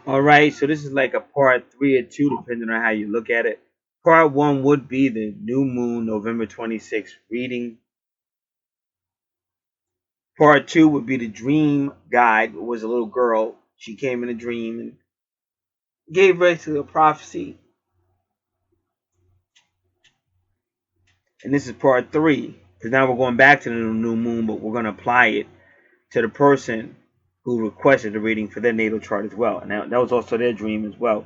All right, so this is like a part 3 or 2, depending on how you look at it. Part 1 would be the new moon, November 26th reading. Part 2 would be the dream guide. It was a little girl. She came in a dream and gave birth to a prophecy. And this is part 3, because now we're going back to the new moon, but we're going to apply it to the person who requested the reading for their natal chart as well. And that was also their dream as well.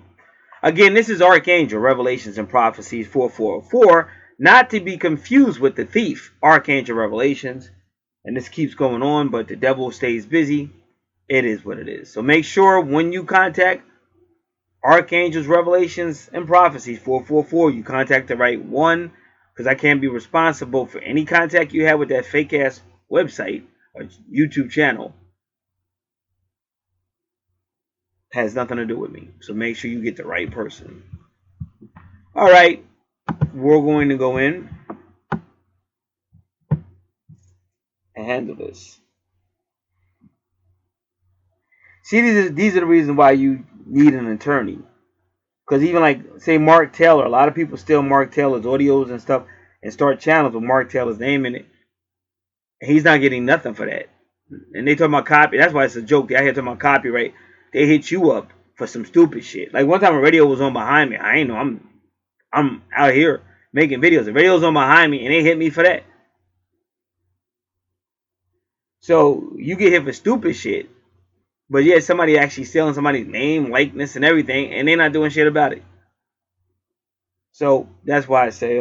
Again, this is Archangel, Revelations and Prophecies 4404, not to be confused with the thief, Archangel Revelations. And this keeps going on, but the devil stays busy. It is what it is. So make sure when you contact Archangels, Revelations, and Prophecies 444, you contact the right one, because I can't be responsible for any contact you have with that fake ass website or YouTube channel. It has nothing to do with me. So make sure you get the right person. All right, we're going to go in and handle this. See, these are the reasons why you need an attorney. Because even like, say, Mark Taylor, a lot of people steal Mark Taylor's audios and stuff and start channels with Mark Taylor's name in it. And he's not getting nothing for that. And they talk about copy. That's why it's a joke. I hear talking about copyright. They hit you up for some stupid shit. Like one time a radio was on behind me. I ain't know. I'm out here making videos. The radio's on behind me and they hit me for that. So you get hit for stupid shit. But yeah, somebody actually stealing somebody's name, likeness, and everything, and they're not doing shit about it. So that's why I say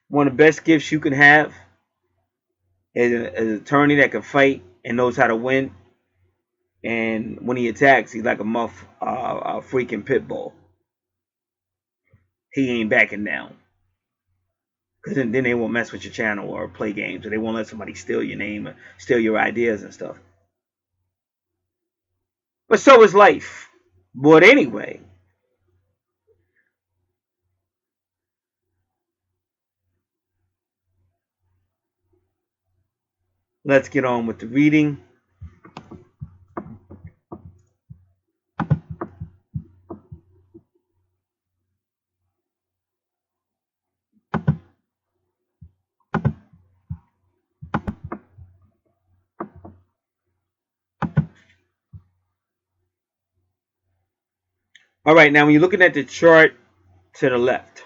one of the best gifts you can have is an attorney that can fight and knows how to win. And when he attacks, he's like a freaking pit bull. He ain't backing down. Because then they won't mess with your channel or play games, or they won't let somebody steal your name or steal your ideas and stuff. But so is life. But anyway, let's get on with the reading. All right, now when you're looking at the chart to the left,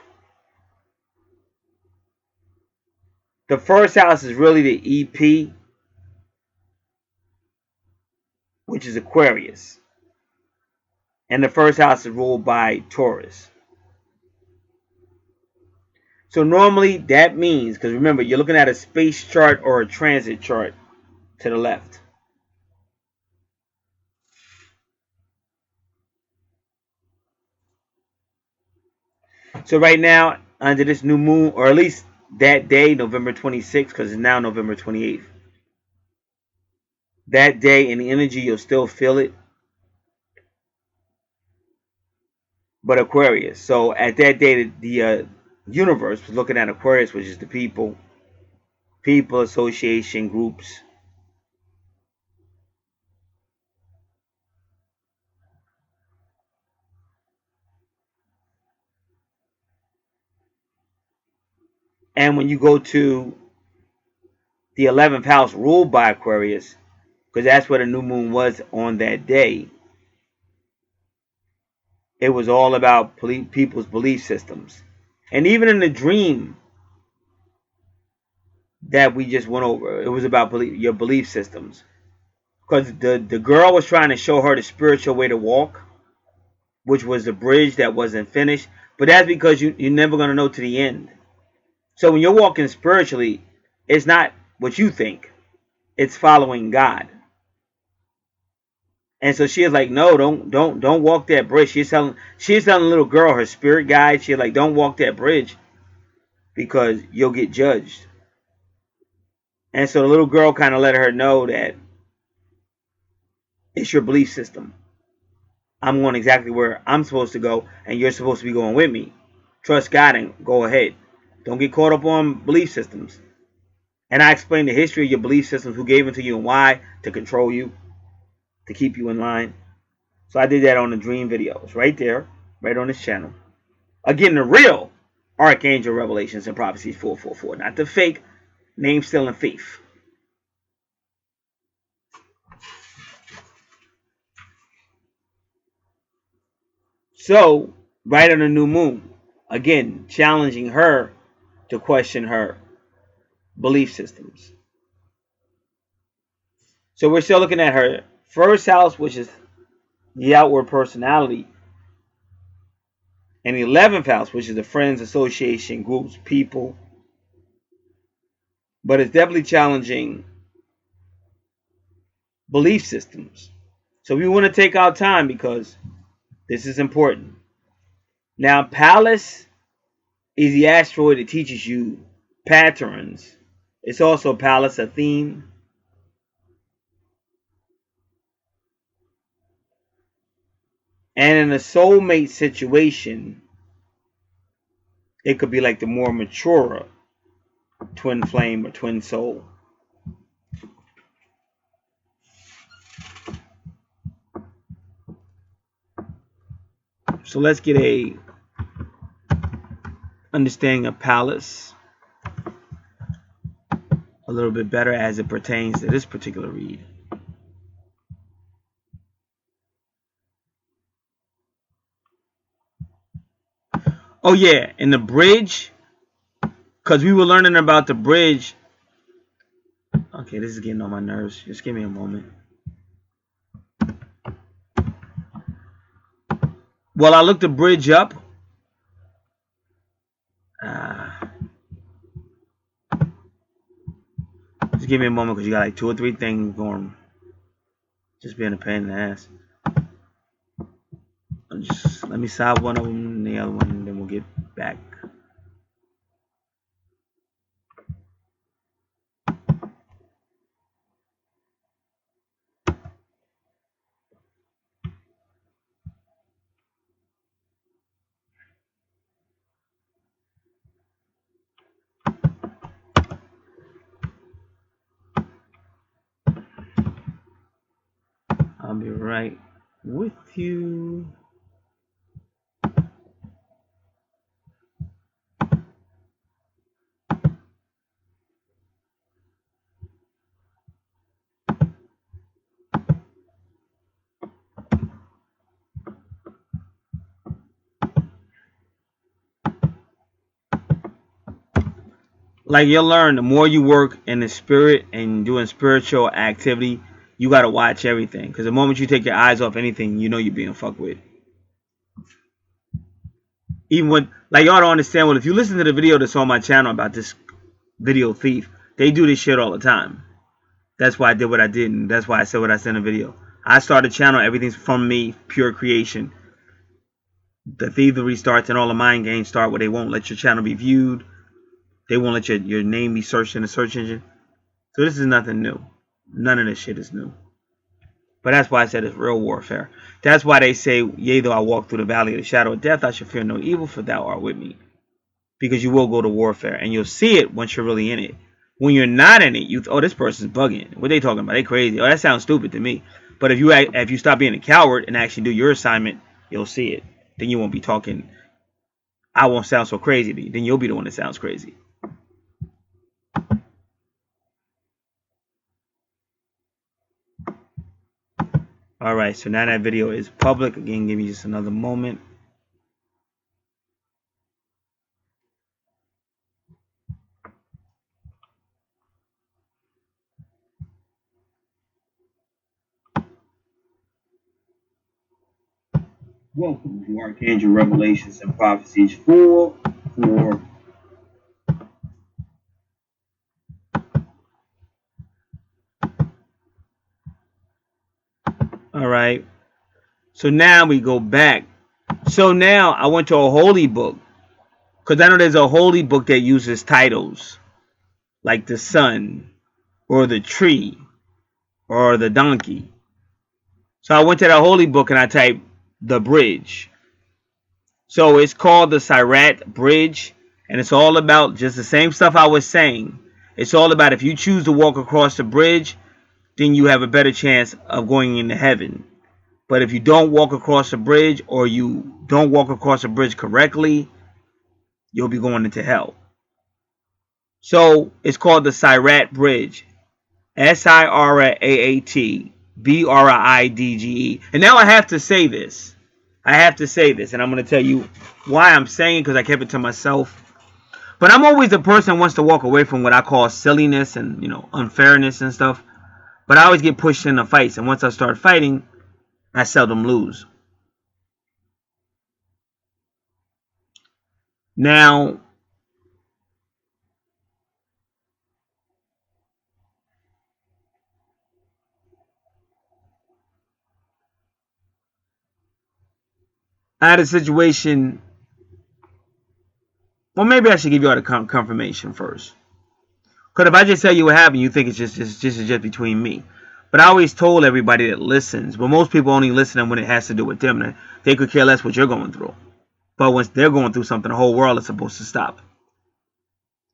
the first house is really the EP, which is Aquarius. And the first house is ruled by Taurus. So normally that means, because remember, you're looking at a space chart or a transit chart to the left. So right now, under this new moon, or at least that day, November 26th, because it's now November 28th. That day in the energy, you'll still feel it. But Aquarius. So at that day, the universe was looking at Aquarius, which is the people association, groups. And when you go to the 11th house ruled by Aquarius, because that's where the new moon was on that day, it was all about people's belief systems. And even in the dream that we just went over, it was about your belief systems. Because the girl was trying to show her the spiritual way to walk, which was the bridge that wasn't finished. But that's because you're never going to know to the end. So when you're walking spiritually, it's not what you think. It's following God. And so she is like, no, don't walk that bridge. She's telling the little girl, her spirit guide, she's like, don't walk that bridge because you'll get judged. And so the little girl kind of let her know that it's your belief system. I'm going exactly where I'm supposed to go, and you're supposed to be going with me. Trust God and go ahead. Don't get caught up on belief systems. And I explained the history of your belief systems, who gave them to you and why, to control you, to keep you in line. So I did that on the dream videos right there, right on this channel. Again, the real Archangel Revelations and Prophecies 444, not the fake name stealing thief. So, right on the new moon, again, challenging her to question her belief systems. So we're still looking at her first house, which is the outward personality, and the 11th house, which is the friends, association, groups, people. But it's definitely challenging belief systems. So we want to take our time because this is important. Now, Pallas is the asteroid that teaches you patterns. It's also Pallas, a theme. And in a soulmate situation, it could be like the more mature twin flame or twin soul. So let's get a understanding of Pallas a little bit better as it pertains to this particular read. Oh yeah, in the bridge, because we were learning about the bridge. Okay, this is getting on my nerves. Just give me a moment. Well, I looked the bridge up. Just give me a moment because you got like 2 or 3 things going. Just being a pain in the ass. Just let me solve one of them and the other one, and then we'll get back. I'll be right with you. Like you'll learn, the more you work in the spirit and doing spiritual activity, you gotta watch everything. Because the moment you take your eyes off anything, you know you're being fucked with. Even when, like y'all don't understand. Well, if you listen to the video that's on my channel about this video thief, they do this shit all the time. That's why I did what I did, and that's why I said what I said in the video. I start a channel, everything's from me, pure creation. The thievery starts and all the mind games start where they won't let your channel be viewed. They won't let your name be searched in the search engine. So this is nothing new. None of this shit is new. But that's why I said it's real warfare. That's why they say, yea, though I walk through the valley of the shadow of death, I shall fear no evil, for thou art with me. Because you will go to warfare, and you'll see it once you're really in it. When you're not in it, you oh, this person's bugging. What are they talking about? They crazy. Oh, that sounds stupid to me. But if you stop being a coward and actually do your assignment, you'll see it. Then you won't be talking. I won't sound so crazy to you. Then you'll be the one that sounds crazy. Alright, so now that video is public. Again, give me just another moment. Welcome to Archangel Revelations and Prophecies 4. Alright, so now we go back. So now I went to a holy book. Because I know there's a holy book that uses titles. Like the sun, or the tree, or the donkey. So I went to the holy book and I typed the bridge. So it's called the Sirat Bridge. And it's all about just the same stuff I was saying. It's all about if you choose to walk across the bridge, then you have a better chance of going into heaven. But if you don't walk across a bridge, or you don't walk across a bridge correctly, you'll be going into hell. So it's called the Sirat Bridge. Siraat Bridge. And now I have to say this. And I'm going to tell you why I'm saying, because I kept it to myself. But I'm always the person who wants to walk away from what I call silliness and, unfairness and stuff. But I always get pushed into fights. And once I start fighting, I seldom lose. Now, I had a situation. Well, maybe I should give you all the confirmation first. Because if I just tell you what happened, you think it's just between me. But I always told everybody that listens. But most people only listen when it has to do with them. They could care less what you're going through. But once they're going through something, the whole world is supposed to stop.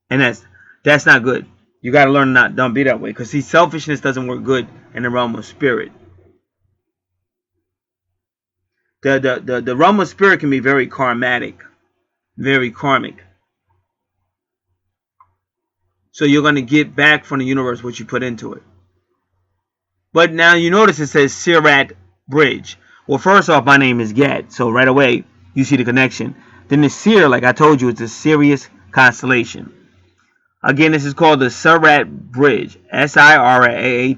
And that's not good. You got to learn not don't be that way. Because see, selfishness doesn't work good in the realm of spirit. The realm of spirit can be very karmatic, very karmic. So you're going to get back from the universe what you put into it. But now you notice it says Sirat Bridge. Well, first off, my name is Gad, so right away you see the connection. Then the Seer, like I told you, is a Sirius constellation. Again, this is called the Sirat Bridge. Siraat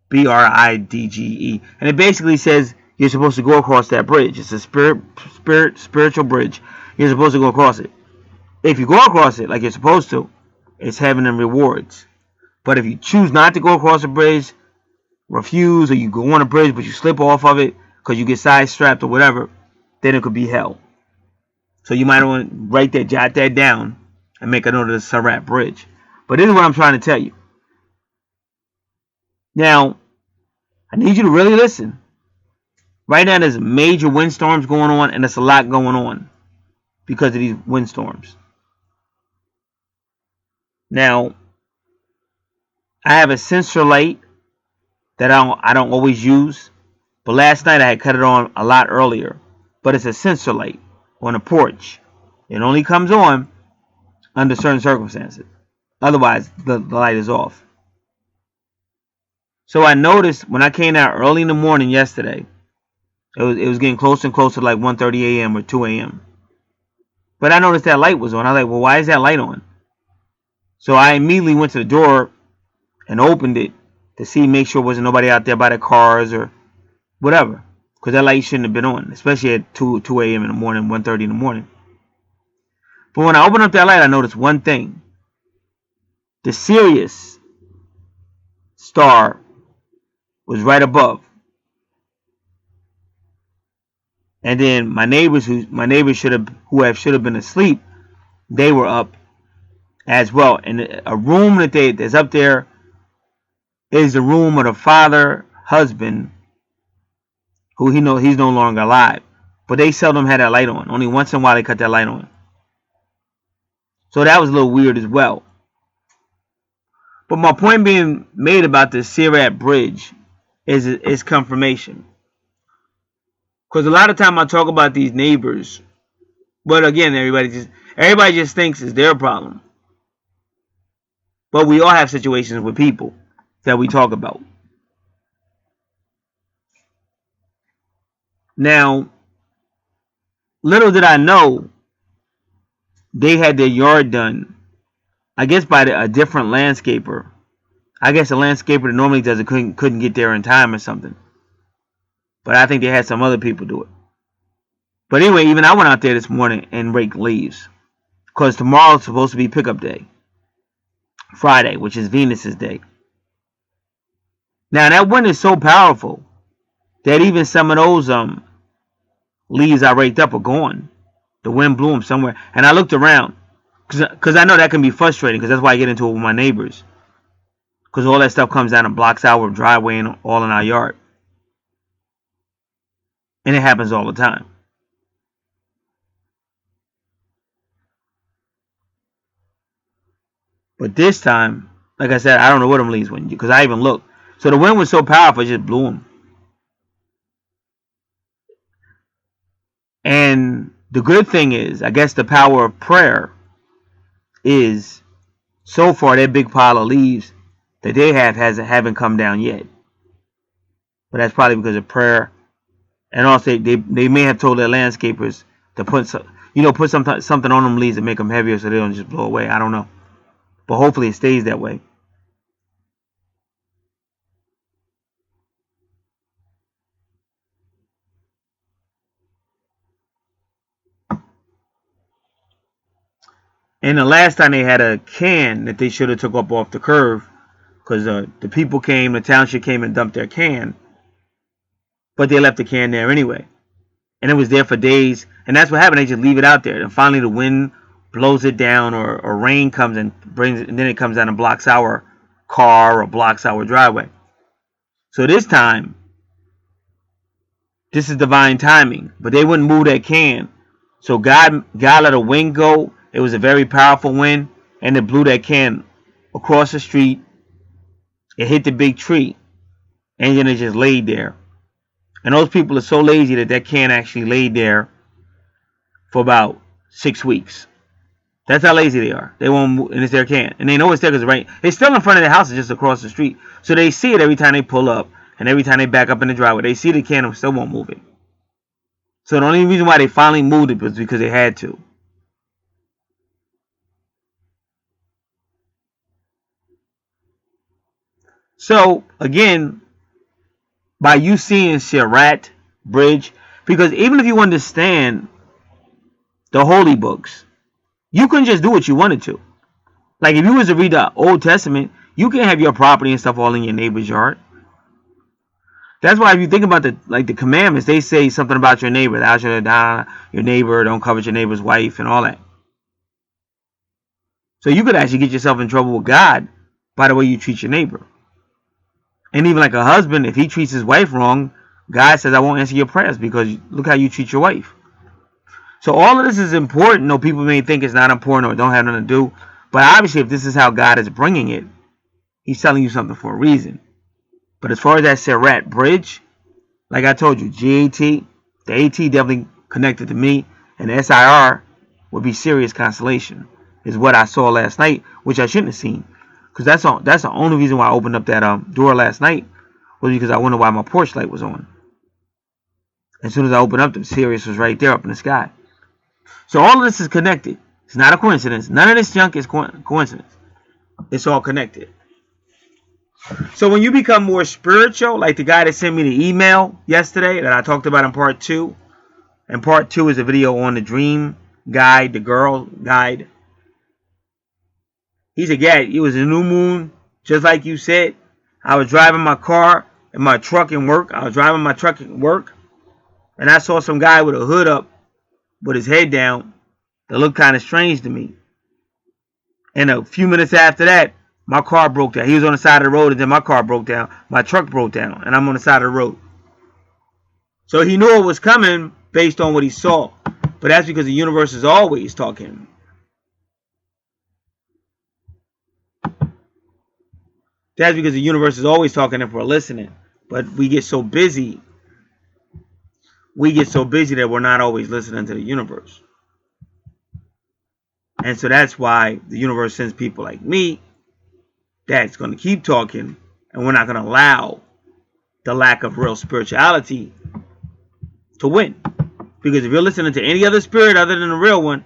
Bridge. And it basically says you're supposed to go across that bridge. It's a spiritual bridge. You're supposed to go across it. If you go across it like you're supposed to, it's heaven and rewards. But if you choose not to go across the bridge, refuse, or you go on a bridge but you slip off of it because you get side-strapped or whatever, then it could be hell. So you might want to write that, jot that down, and make a note of the Sirat Bridge. But this is what I'm trying to tell you. Now, I need you to really listen. Right now there's major windstorms going on, and there's a lot going on because of these windstorms. Now, I have a sensor light that I don't always use. But last night I had cut it on a lot earlier. But it's a sensor light on a porch. It only comes on under certain circumstances. Otherwise, the light is off. So I noticed when I came out early in the morning yesterday, it was getting closer and closer to like 1:30 a.m. or 2 a.m. But I noticed that light was on. I was like, well, why is that light on? So I immediately went to the door and opened it to see, make sure there wasn't nobody out there by the cars or whatever. Because that light shouldn't have been on, especially at 2 a.m. in the morning, 1:30 in the morning. But when I opened up that light, I noticed one thing. The Sirius star was right above. And then my neighbors who should have been asleep, they were up as well. And a room that's up there is the room of the father, husband, who he's no longer alive. But they seldom had that light on. Only once in a while they cut that light on. So that was a little weird as well. But my point being made about the Sirat Bridge is confirmation. Because a lot of time I talk about these neighbors, but again, everybody just thinks it's their problem. But we all have situations with people that we talk about. Now, little did I know, they had their yard done, I guess by a different landscaper. I guess the landscaper that normally does it couldn't get there in time or something. But I think they had some other people do it. But anyway, even I went out there this morning and raked leaves. Because tomorrow's supposed to be pickup day. Friday, which is Venus's day. Now that wind is so powerful that even some of those leaves I raked up are gone. The wind blew them somewhere. And I looked around. Because I know that can be frustrating. Because that's why I get into it with my neighbors. Because all that stuff comes down and blocks our driveway and all in our yard. And it happens all the time. But this time, like I said, I don't know where them leaves went. Because I even looked. So the wind was so powerful, it just blew them. And the good thing is, I guess the power of prayer is, so far, that big pile of leaves that they haven't come down yet. But that's probably because of prayer. And also, they may have told their landscapers to put something on them leaves to make them heavier so they don't just blow away. I don't know. But hopefully it stays that way. And the last time they had a can that they should have took up off the curve, because the people came, the township came and dumped their can, but they left the can there anyway. And it was there for days. And that's what happened. They just leave it out there. And finally the wind blows it down, or rain comes and brings it, and then it comes down and blocks our car or blocks our driveway. So this time, this is divine timing. But they wouldn't move that can. So God let a wind go. It was a very powerful wind, and it blew that can across the street. It hit the big tree, and then it just laid there. And those people are so lazy that can actually laid there for about 6 weeks. That's how lazy they are. They won't move, and it's their can. And they know it's there because it's still in front of their house, just across the street. So they see it every time they pull up, and every time they back up in the driveway. They see the can and still won't move it. So the only reason why they finally moved it was because they had to. So, again, by you seeing Sirat Bridge, because even if you understand the holy books, you couldn't just do what you wanted to. Like if you was to read the Old Testament, you can have your property and stuff all in your neighbor's yard. That's why if you think about the commandments, they say something about your neighbor. Thou shalt not your neighbor, don't covet your neighbor's wife, and all that. So you could actually get yourself in trouble with God by the way you treat your neighbor. And even like a husband, if he treats his wife wrong, God says, I won't answer your prayers because look how you treat your wife. So all of this is important, though people may think it's not important or don't have nothing to do. But obviously, if this is how God is bringing it, he's telling you something for a reason. But as far as that Sirat Bridge, like I told you, GAT, the AT definitely connected to me, and the SIR would be Sirius Constellation, is what I saw last night, which I shouldn't have seen. Because that's the only reason why I opened up that door last night, was because I wondered why my porch light was on. As soon as I opened up, the Sirius was right there up in the sky. So all of this is connected. It's not a coincidence. None of this junk is coincidence. It's all connected. So when you become more spiritual, like the guy that sent me the email yesterday that I talked about in part 2, and part 2 is a video on the dream guide, the girl guide. He said, yeah, it was a new moon, just like you said. I was driving my car in my truck and work. And I saw some guy with a hood up with his head down that looked kind of strange to me. And a few minutes after that, my car broke down. He was on the side of the road, and then my car broke down. My truck broke down, and I'm on the side of the road. So he knew it was coming based on what he saw. But that's because the universe is always talking. That's because the universe is always talking if we're listening. But we get so busy. That we're not always listening to the universe. And so that's why the universe sends people like me that's going to keep talking, and we're not going to allow the lack of real spirituality to win. Because if you're listening to any other spirit other than the real one,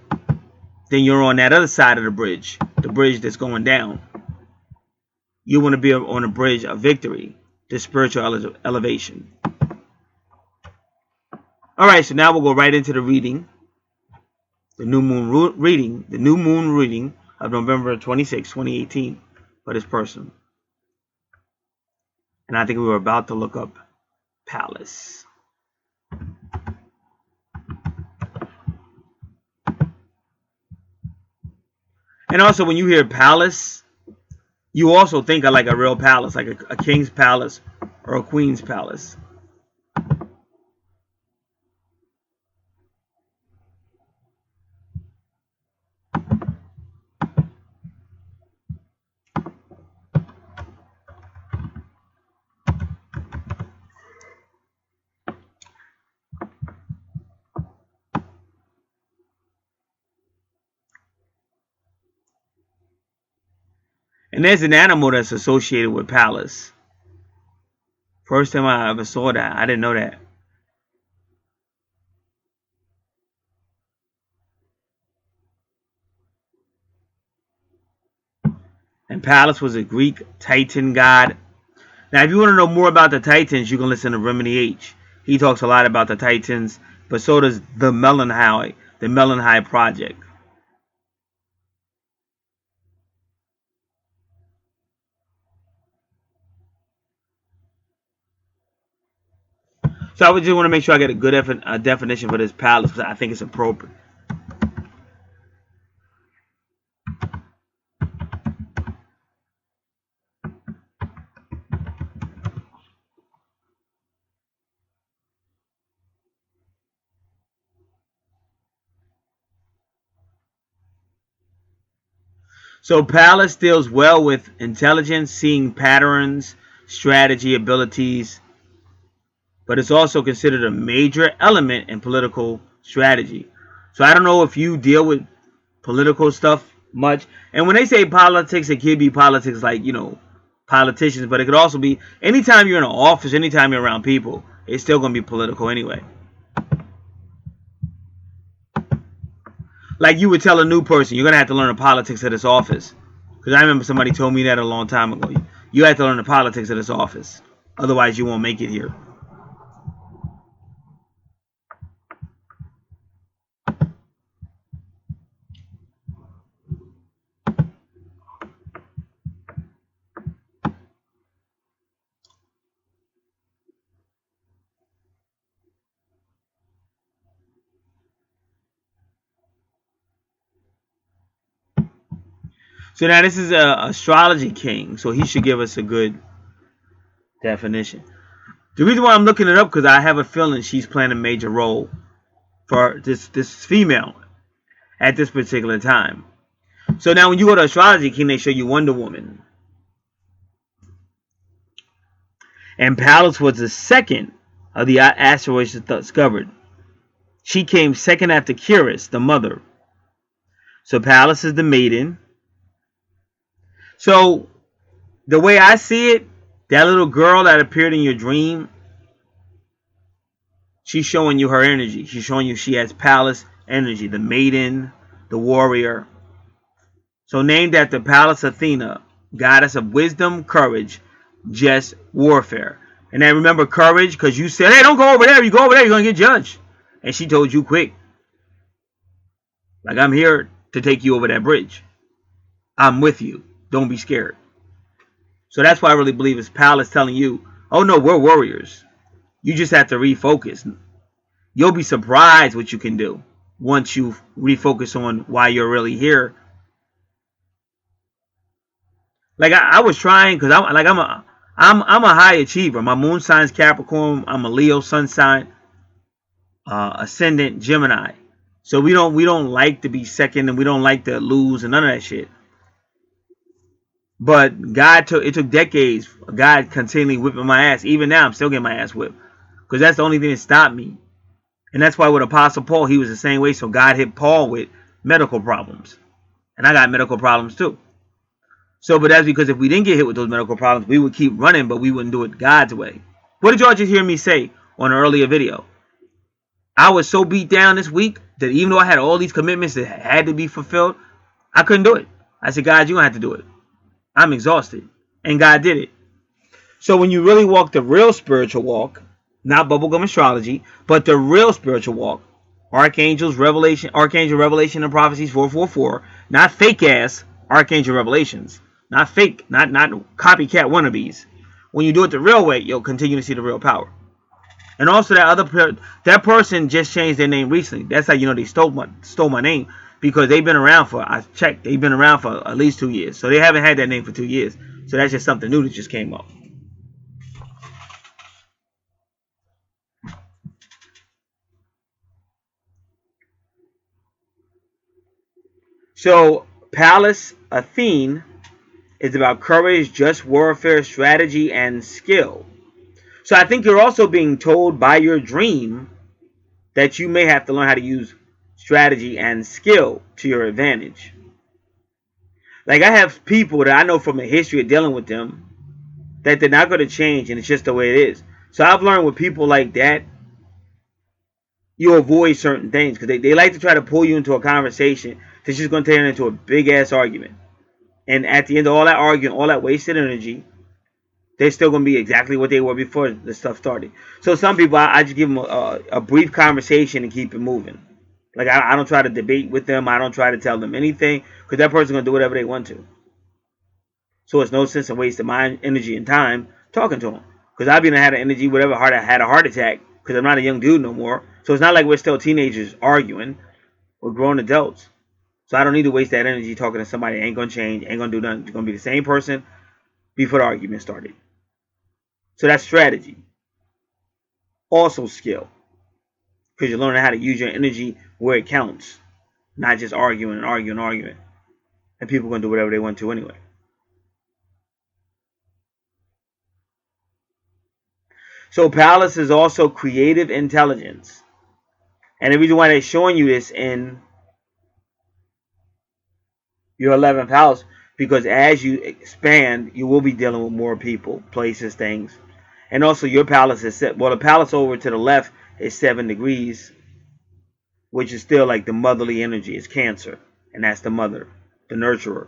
then you're on that other side of the bridge that's going down. You want to be on a bridge of victory, the spiritual elevation. All right, so now we'll go right into the reading, the new moon reading of November 26, 2018 for this person. And I think we were about to look up Palace. And also, when you hear palace, you also think of like a real palace, like a king's palace or a queen's palace. And there's an animal that's associated with Pallas. First time I ever saw that. I didn't know that. And Pallas was a Greek Titan god. Now, if you want to know more about the Titans, you can listen to Remedy H. He talks a lot about the Titans, but so does the Melanhai Project. So I would just want to make sure I get a good definition for this Pallas because I think it's appropriate. So Pallas deals well with intelligence, seeing patterns, strategy, abilities, but it's also considered a major element in political strategy. So I don't know if you deal with political stuff much. And when they say politics, it could be politics like, politicians, but it could also be anytime you're in an office, anytime you're around people, it's still going to be political anyway. Like you would tell a new person, you're going to have to learn the politics of this office. Because I remember somebody told me that a long time ago. You have to learn the politics of this office. Otherwise, you won't make it here. So now this is a astrology king, so he should give us a good definition. The reason why I'm looking it up because I have a feeling she's playing a major role for this female at this particular time. So now when you go to astrology king, they show you Wonder Woman, and Pallas was the second of the asteroids discovered. She came second after Curious, the mother. So Pallas is the maiden. So the way I see it, that little girl that appeared in your dream, she's showing you her energy. She's showing you she has Pallas energy, the maiden, the warrior. So named after Pallas Athena, goddess of wisdom, courage, just warfare. And then remember courage because you said, hey, don't go over there. If you go over there, you're going to get judged. And she told you quick. Like, I'm here to take you over that bridge. I'm with you. Don't be scared. So that's why I really believe it's Pallas telling you, oh no, we're warriors. You just have to refocus. You'll be surprised what you can do once you refocus on why you're really here. Like I was trying because I'm a high achiever. My moon sign's Capricorn. I'm a Leo sun sign, ascendant Gemini. So we don't like to be second, and we don't like to lose, and none of that shit. But it took decades. God continually whipping my ass. Even now, I'm still getting my ass whipped because that's the only thing that stopped me. And that's why with Apostle Paul, he was the same way. So God hit Paul with medical problems, and I got medical problems too. So, but that's because if we didn't get hit with those medical problems, we would keep running, but we wouldn't do it God's way. What did y'all just hear me say on an earlier video? I was so beat down this week that even though I had all these commitments that had to be fulfilled, I couldn't do it. I said, God, you don't have to do it. I'm exhausted. And God did it. So when you really walk the real spiritual walk, not bubblegum astrology, but the real spiritual walk, Archangel Revelation and Prophecies 444, not fake ass Archangel Revelations. Not fake, not copycat wannabes. When you do it the real way, you'll continue to see the real power. And also that person just changed their name recently. That's how you know they stole my name because they've been around they've been around for at least 2 years. So they haven't had that name for 2 years. So that's just something new that just came up. So Pallas Athene is about courage, just warfare, strategy, and skill. So I think you're also being told by your dream that you may have to learn how to use strategy and skill to your advantage. Like I have people that I know from a history of dealing with them that they're not going to change, and it's just the way it is. So I've learned with people like that, you avoid certain things because they like to try to pull you into a conversation that's just going to turn into a big ass argument. And at the end of all that arguing, all that wasted energy, they're still going to be exactly what they were before the stuff started. So some people, I just give them a brief conversation and keep it moving. Like I don't try to debate with them. I don't try to tell them anything because that person's going to do whatever they want to. So it's no sense in wasting my energy and time talking to them. Because I've been had an energy, whatever, I had a heart attack because I'm not a young dude no more. So it's not like we're still teenagers arguing. We're grown adults. So I don't need to waste that energy talking to somebody that ain't going to change, ain't going to do nothing. You're going to be the same person before the argument started. So that's strategy. Also skill. Because you're learning how to use your energy where it counts. Not just arguing and arguing and arguing. And people are going to do whatever they want to anyway. So Palace is also creative intelligence. And the reason why they're showing you this in your 11th house, because as you expand, you will be dealing with more people, places, things. And also your palace is set. Well, the palace over to the left is 7 degrees, which is still like the motherly energy. It's Cancer. And that's the mother, the nurturer.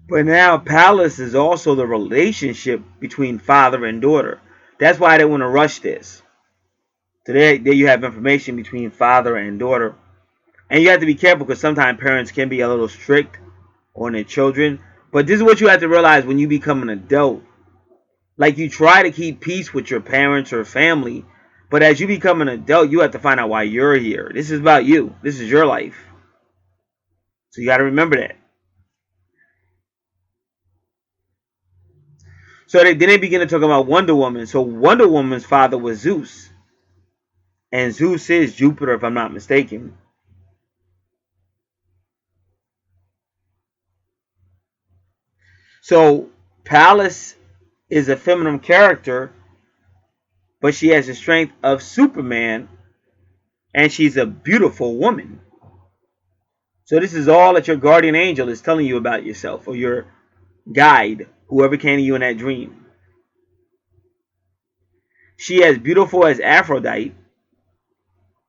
But now Palace is also the relationship between father and daughter. That's why they want to rush this. So there you have information between father and daughter. And you have to be careful because sometimes parents can be a little strict on their children. But this is what you have to realize when you become an adult. Like you try to keep peace with your parents or family. But as you become an adult, you have to find out why you're here. This is about you. This is your life. So you got to remember that. So then they begin to talk about Wonder Woman. So Wonder Woman's father was Zeus. And Zeus is Jupiter, if I'm not mistaken. So Pallas is a feminine character, but she has the strength of Superman, and she's a beautiful woman. So this is all that your guardian angel is telling you about yourself, or your guide, whoever came to you in that dream. She as beautiful as Aphrodite,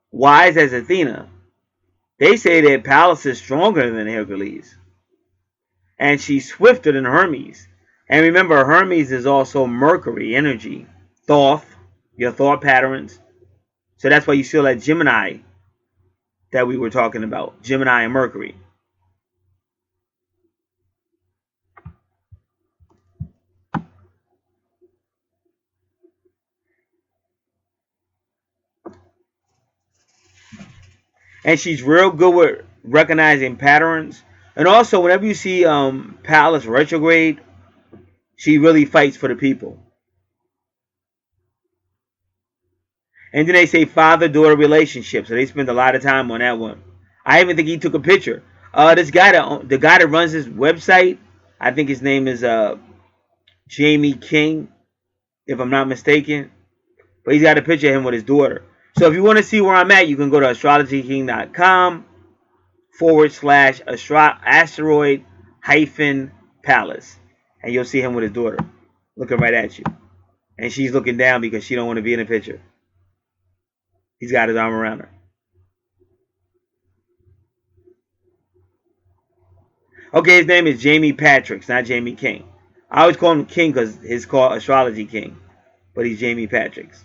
wise as Athena. They say that Pallas is stronger than Hercules, and she's swifter than Hermes. And remember, Hermes is also Mercury energy, thought, your thought patterns. So that's why you feel that Gemini that we were talking about, Gemini and Mercury. And she's real good with recognizing patterns. And also, whenever you see Pallas retrograde, she really fights for the people. And then they say father-daughter relationship, so they spend a lot of time on that one. I even think he took a picture. This guy the guy that runs this website, I think his name is Jamie King, if I'm not mistaken. But he's got a picture of him with his daughter. So if you want to see where I'm at, you can go to astrologyking.com / asteroid hyphen palace. And you'll see him with his daughter looking right at you. And she's looking down because she don't want to be in the picture. He's got his arm around her. Okay, his name is Jamie Patrick, not Jamie King. I always call him King because he's called Astrology King. But he's Jamie Patrick's.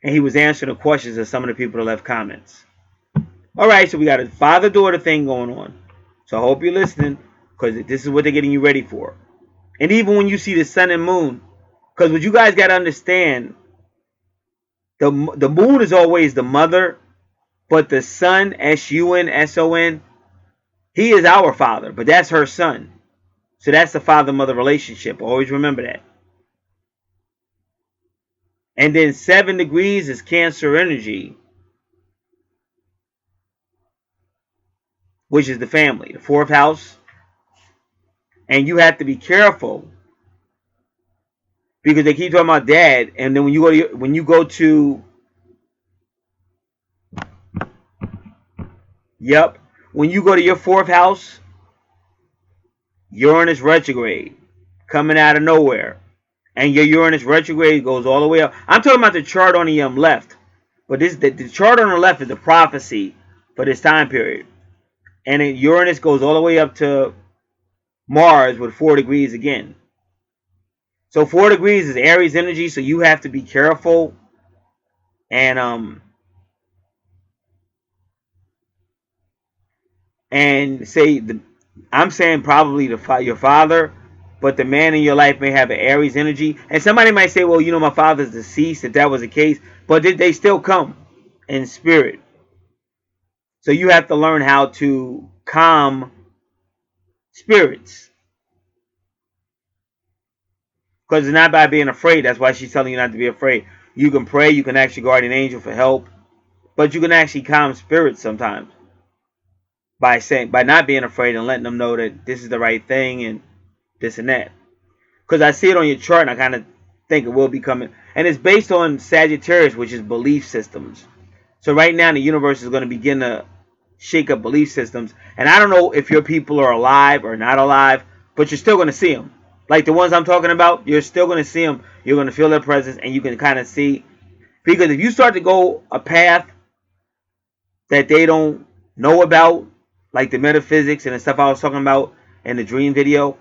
And he was answering the questions of some of the people that left comments. Alright, so we got a father-daughter thing going on. So I hope you're listening because this is what they're getting you ready for. And even when you see the sun and moon, because what you guys got to understand, the moon is always the mother, but the sun, S-U-N-S-O-N, he is our father, but that's her son. So that's the father-mother relationship. Always remember that. And then 7 degrees is Cancer energy, which is the family, the 4th house. And you have to be careful because they keep talking about dad, and then when you go to yep, when you go to your fourth house, Uranus retrograde coming out of nowhere, and your Uranus retrograde goes all the way up. I'm talking about the chart on the left, but the chart on the left is the prophecy for this time period, and then Uranus goes all the way up to Mars with 4 degrees again. So 4 degrees is Aries energy, so you have to be careful. And say I'm saying probably your father, but the man in your life may have an Aries energy. And somebody might say, well, my father's deceased, if that was the case, but they still come in spirit. So you have to learn how to calm spirits, because it's not by being afraid. That's why she's telling you not to be afraid. You can pray, you can ask your guardian angel for help, but you can actually calm spirits sometimes by not being afraid and letting them know that this is the right thing and this and that. Because I see it on your chart and I kind of think it will be coming. And it's based on Sagittarius, which is belief systems. So right now the universe is going to begin to shake up belief systems. And I don't know if your people are alive or not alive, but you're still going to see them. Like the ones I'm talking about, you're still going to see them. You're going to feel their presence, and you can kind of see. Because if you start to go a path that they don't know about, like the metaphysics and the stuff I was talking about in the dream video,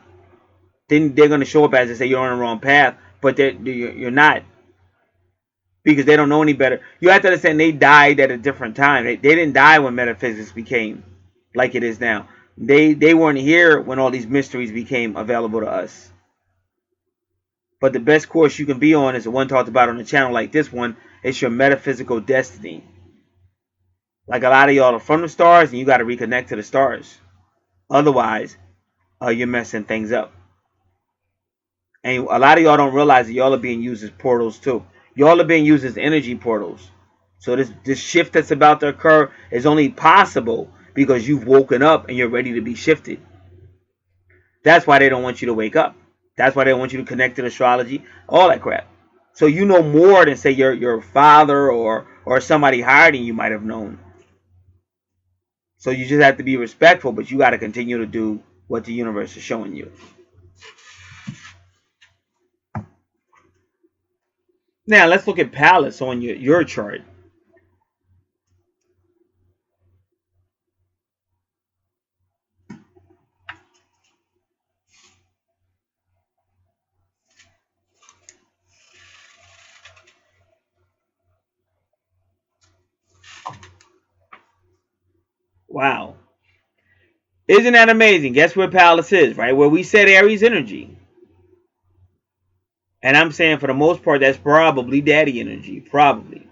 then they're going to show up as they say you're on the wrong path, but you're not, because they don't know any better. You have to understand they died at a different time. They didn't die when metaphysics became like it is now. They weren't here when all these mysteries became available to us. But the best course you can be on is the one talked about on a channel like this one. It's your metaphysical destiny. Like a lot of y'all are from the stars, and you got to reconnect to the stars. Otherwise, you're messing things up. And a lot of y'all don't realize that y'all are being used as portals too. Y'all are being used as energy portals. So this shift that's about to occur is only possible because you've woken up and you're ready to be shifted. That's why they don't want you to wake up. That's why they don't want you to connect to astrology, all that crap. So you know more than say your father or somebody higher than you might have known. So you just have to be respectful, but you got to continue to do what the universe is showing you. Now let's look at Palace on your chart. Wow. Isn't that amazing? Guess where Palace is, right? Where we said Aries energy. And I'm saying for the most part, that's probably daddy energy. Probably.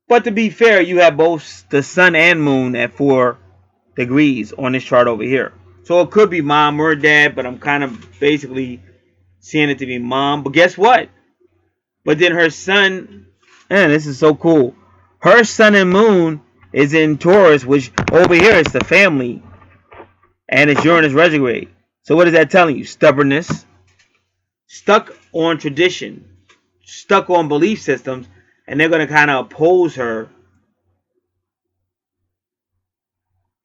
But to be fair, you have both the sun and moon at 4 degrees on this chart over here. So it could be mom or dad, but I'm kind of basically seeing it to be mom. But guess what? But then her sun, man, this is so cool. Her sun and moon is in Taurus, which over here is the family, and it's Uranus retrograde. So what is that telling you? Stubbornness, stuck on tradition, stuck on belief systems, and they're going to kind of oppose her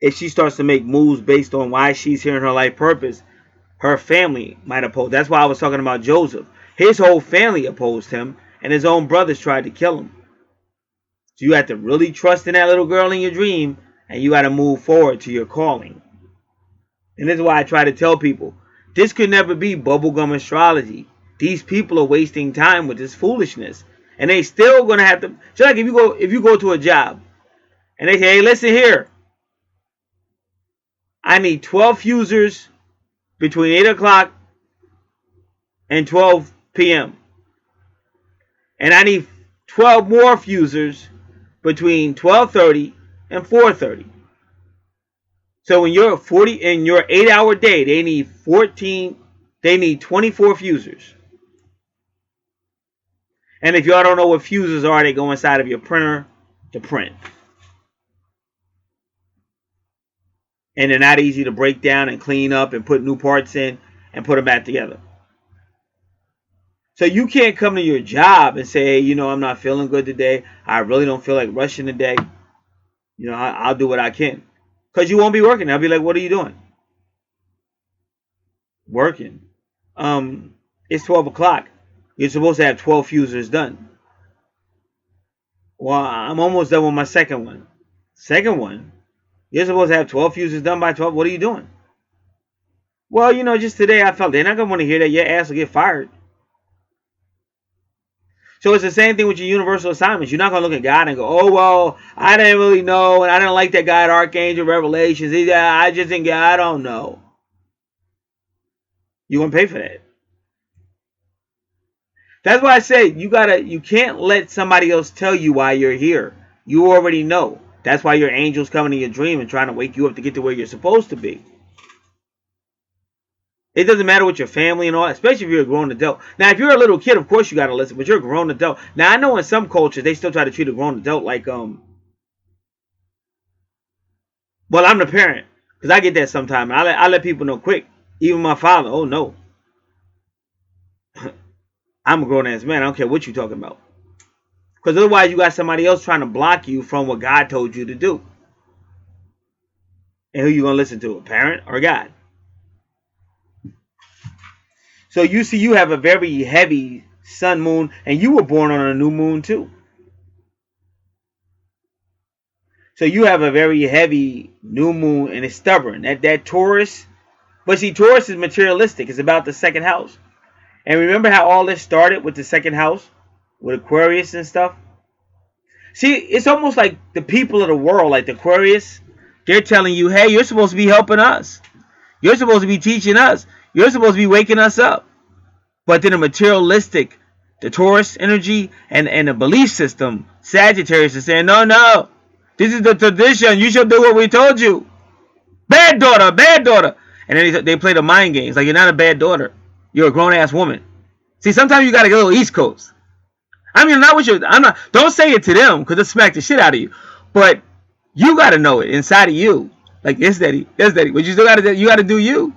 if she starts to make moves based on why she's here in her life purpose. Her family might oppose. That's why I was talking about Joseph. His whole family opposed him, and his own brothers tried to kill him. So you have to really trust in that little girl in your dream, and you got to move forward to your calling. And this is why I try to tell people, this could never be bubblegum astrology. These people are wasting time with this foolishness. And they still gonna have to, just like if you go to a job and they say, hey, listen here, I need 12 fusers between 8 o'clock and 12 p.m. And I need 12 more fusers between 12:30 and 4:30. So when you're 40 in your 8-hour day, they need 24 fusers. And if y'all don't know what fusers are, they go inside of your printer to print. And they're not easy to break down and clean up and put new parts in and put them back together. So you can't come to your job and say, hey, I'm not feeling good today. I really don't feel like rushing today. I'll do what I can. Because you won't be working. I'll be like, what are you doing? Working. It's 12 o'clock. You're supposed to have 12 fusers done. Well, I'm almost done with my second one. Second one? You're supposed to have 12 fusers done by 12. What are you doing? Well, just today I felt they're not going to want to hear that. Your ass will get fired. So it's the same thing with your universal assignments. You're not going to look at God and go, oh, well, I didn't really know, and I didn't like that guy at Archangel Revelations. I just think, I don't know. You're going to pay for that. That's why I say you can't let somebody else tell you why you're here. You already know. That's why your angel's coming in your dream and trying to wake you up to get to where you're supposed to be. It doesn't matter with your family and all, especially if you're a grown adult. Now, if you're a little kid, of course you got to listen, but you're a grown adult. Now, I know in some cultures, they still try to treat a grown adult like, well, I'm the parent. Because I get that sometimes. I let people know quick. Even my father, oh, no. I'm a grown-ass man. I don't care what you're talking about. Because otherwise, you got somebody else trying to block you from what God told you to do. And who you going to listen to, a parent or God? So you see, you have a very heavy sun, moon, and you were born on a new moon too. So you have a very heavy new moon, and it's stubborn. That Taurus, but see, Taurus is materialistic. It's about the second house. And remember how all this started with the second house, with Aquarius and stuff? See, it's almost like the people of the world, like the Aquarius, they're telling you, hey, you're supposed to be helping us. You're supposed to be teaching us. You're supposed to be waking us up. But then the materialistic, the Taurus energy, and the belief system, Sagittarius is saying, no, this is the tradition. You should do what we told you. Bad daughter, bad daughter. And then they play the mind games. Like, you're not a bad daughter. You're a grown-ass woman. See, sometimes you got to get a little East Coast. I mean, don't say it to them because they'll smack the shit out of you. But you got to know it inside of you. Like, yes, daddy. But you still got to do you.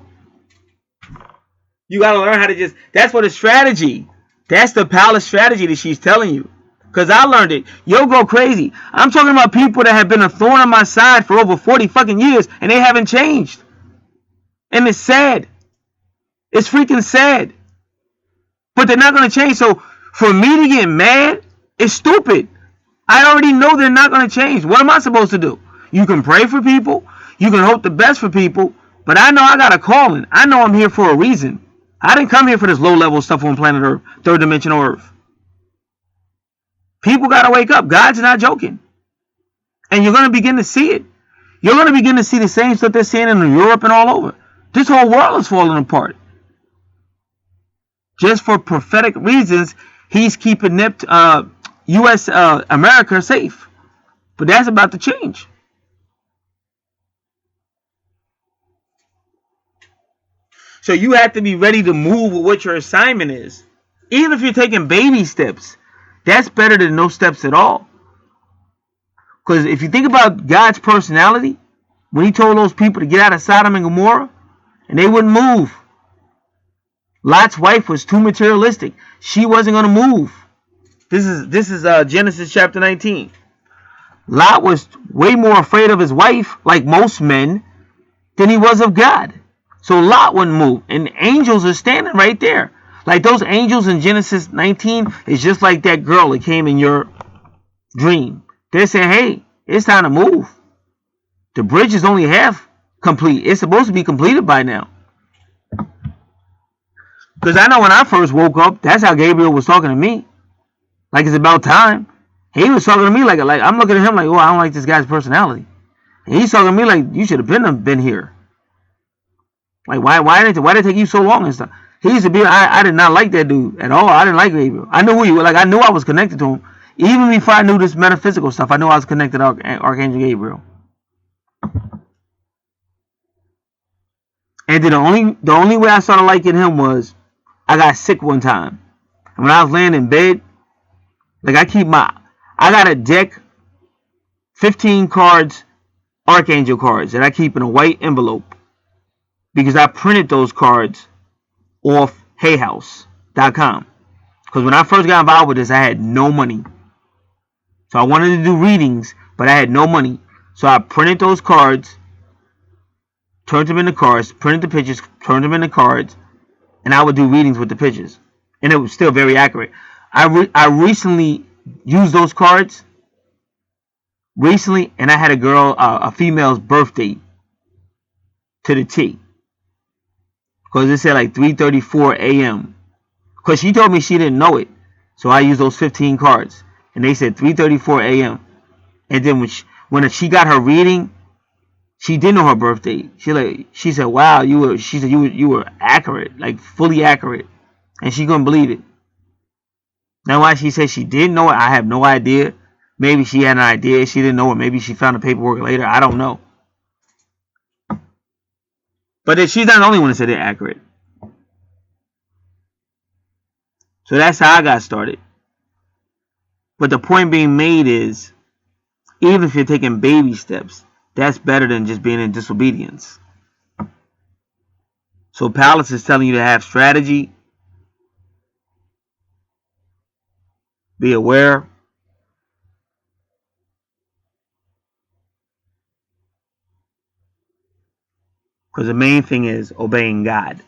You got to learn how to just, that's what a strategy. That's the palace strategy that she's telling you. Because I learned it. You'll go crazy. I'm talking about people that have been a thorn on my side for over 40 fucking years and they haven't changed. And it's sad. It's freaking sad. But they're not going to change. So for me to get mad, it's stupid. I already know they're not going to change. What am I supposed to do? You can pray for people. You can hope the best for people. But I know I got a calling. I know I'm here for a reason. I didn't come here for this low-level stuff on planet Earth, third-dimensional Earth. People got to wake up. God's not joking. And you're going to begin to see it. You're going to begin to see the same stuff they're seeing in Europe and all over. This whole world is falling apart. Just for prophetic reasons, he's keeping U.S. America safe. But that's about to change. So you have to be ready to move with what your assignment is. Even if you're taking baby steps, that's better than no steps at all. Because if you think about God's personality, when he told those people to get out of Sodom and Gomorrah, and they wouldn't move. Lot's wife was too materialistic. She wasn't going to move. This is Genesis chapter 19. Lot was way more afraid of his wife, like most men, than he was of God. So Lot wouldn't move. And angels are standing right there. Like those angels in Genesis 19 is just like that girl that came in your dream. They're saying, hey, it's time to move. The bridge is only half complete. It's supposed to be completed by now. Because I know when I first woke up, that's how Gabriel was talking to me. Like it's about time. He was talking to me like I'm looking at him like, oh, I don't like this guy's personality. And he's talking to me like, you should have been here. Like, why did it take you so long and stuff? He used to be, I did not like that dude at all. I didn't like Gabriel. I knew who he was. Like, I knew I was connected to him. Even before I knew this metaphysical stuff, I knew I was connected to Archangel Gabriel. And then the only way I started liking him was I got sick one time. And when I was laying in bed, like I got a deck, 15 cards, Archangel cards that I keep in a white envelope. Because I printed those cards off HeyHouse.com. Because when I first got involved with this, I had no money. So I wanted to do readings, but I had no money. So I printed those cards, turned them into cards, printed the pictures, turned them into cards, and I would do readings with the pictures. And it was still very accurate. I recently used those cards recently, and I had a female's birthday to the T. Because it said like 3:34 a.m. Because she told me she didn't know it. So I used those 15 cards. And they said 3:34 a.m. And then when she got her reading, she didn't know her birthday. She said, "Wow, you were accurate, like fully accurate," and she couldn't believe it. Now, why she said she didn't know it, I have no idea. Maybe she had an idea, she didn't know it. Maybe she found the paperwork later. I don't know. But she's not the only one that said it accurate. So that's how I got started. But the point being made is, even if you're taking baby steps, that's better than just being in disobedience. So Palace is telling you to have strategy, be aware, because the main thing is obeying God.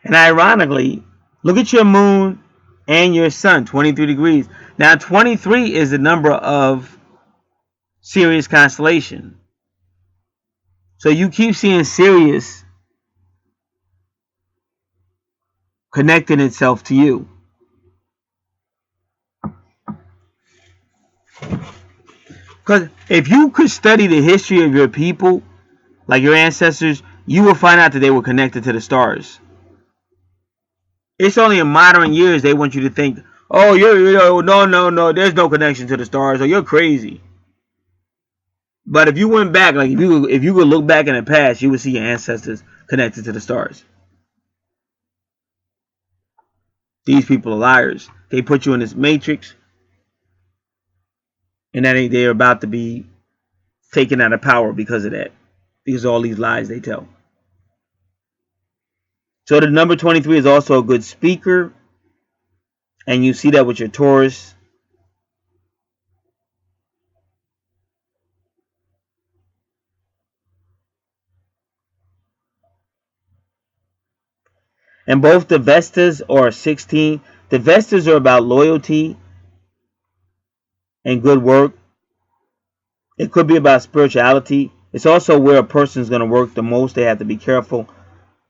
And ironically, look at your moon and your sun, 23 degrees. Now, 23 is the number of Sirius constellation. So you keep seeing Sirius connecting itself to you. Because if you could study the history of your people, like your ancestors, you will find out that they were connected to the stars. It's only in modern years they want you to think, oh, no, there's no connection to the stars, or you're crazy. But if you went back, like if you could look back in the past, you would see your ancestors connected to the stars. These people are liars. They put you in this matrix, and that they're about to be taken out of power because of that. Because of all these lies they tell. So the number 23 is also a good speaker, and you see that with your Taurus. And both the Vestas are 16. The Vestas are about loyalty and good work. It could be about spirituality. It's also where a person is going to work the most. They have to be careful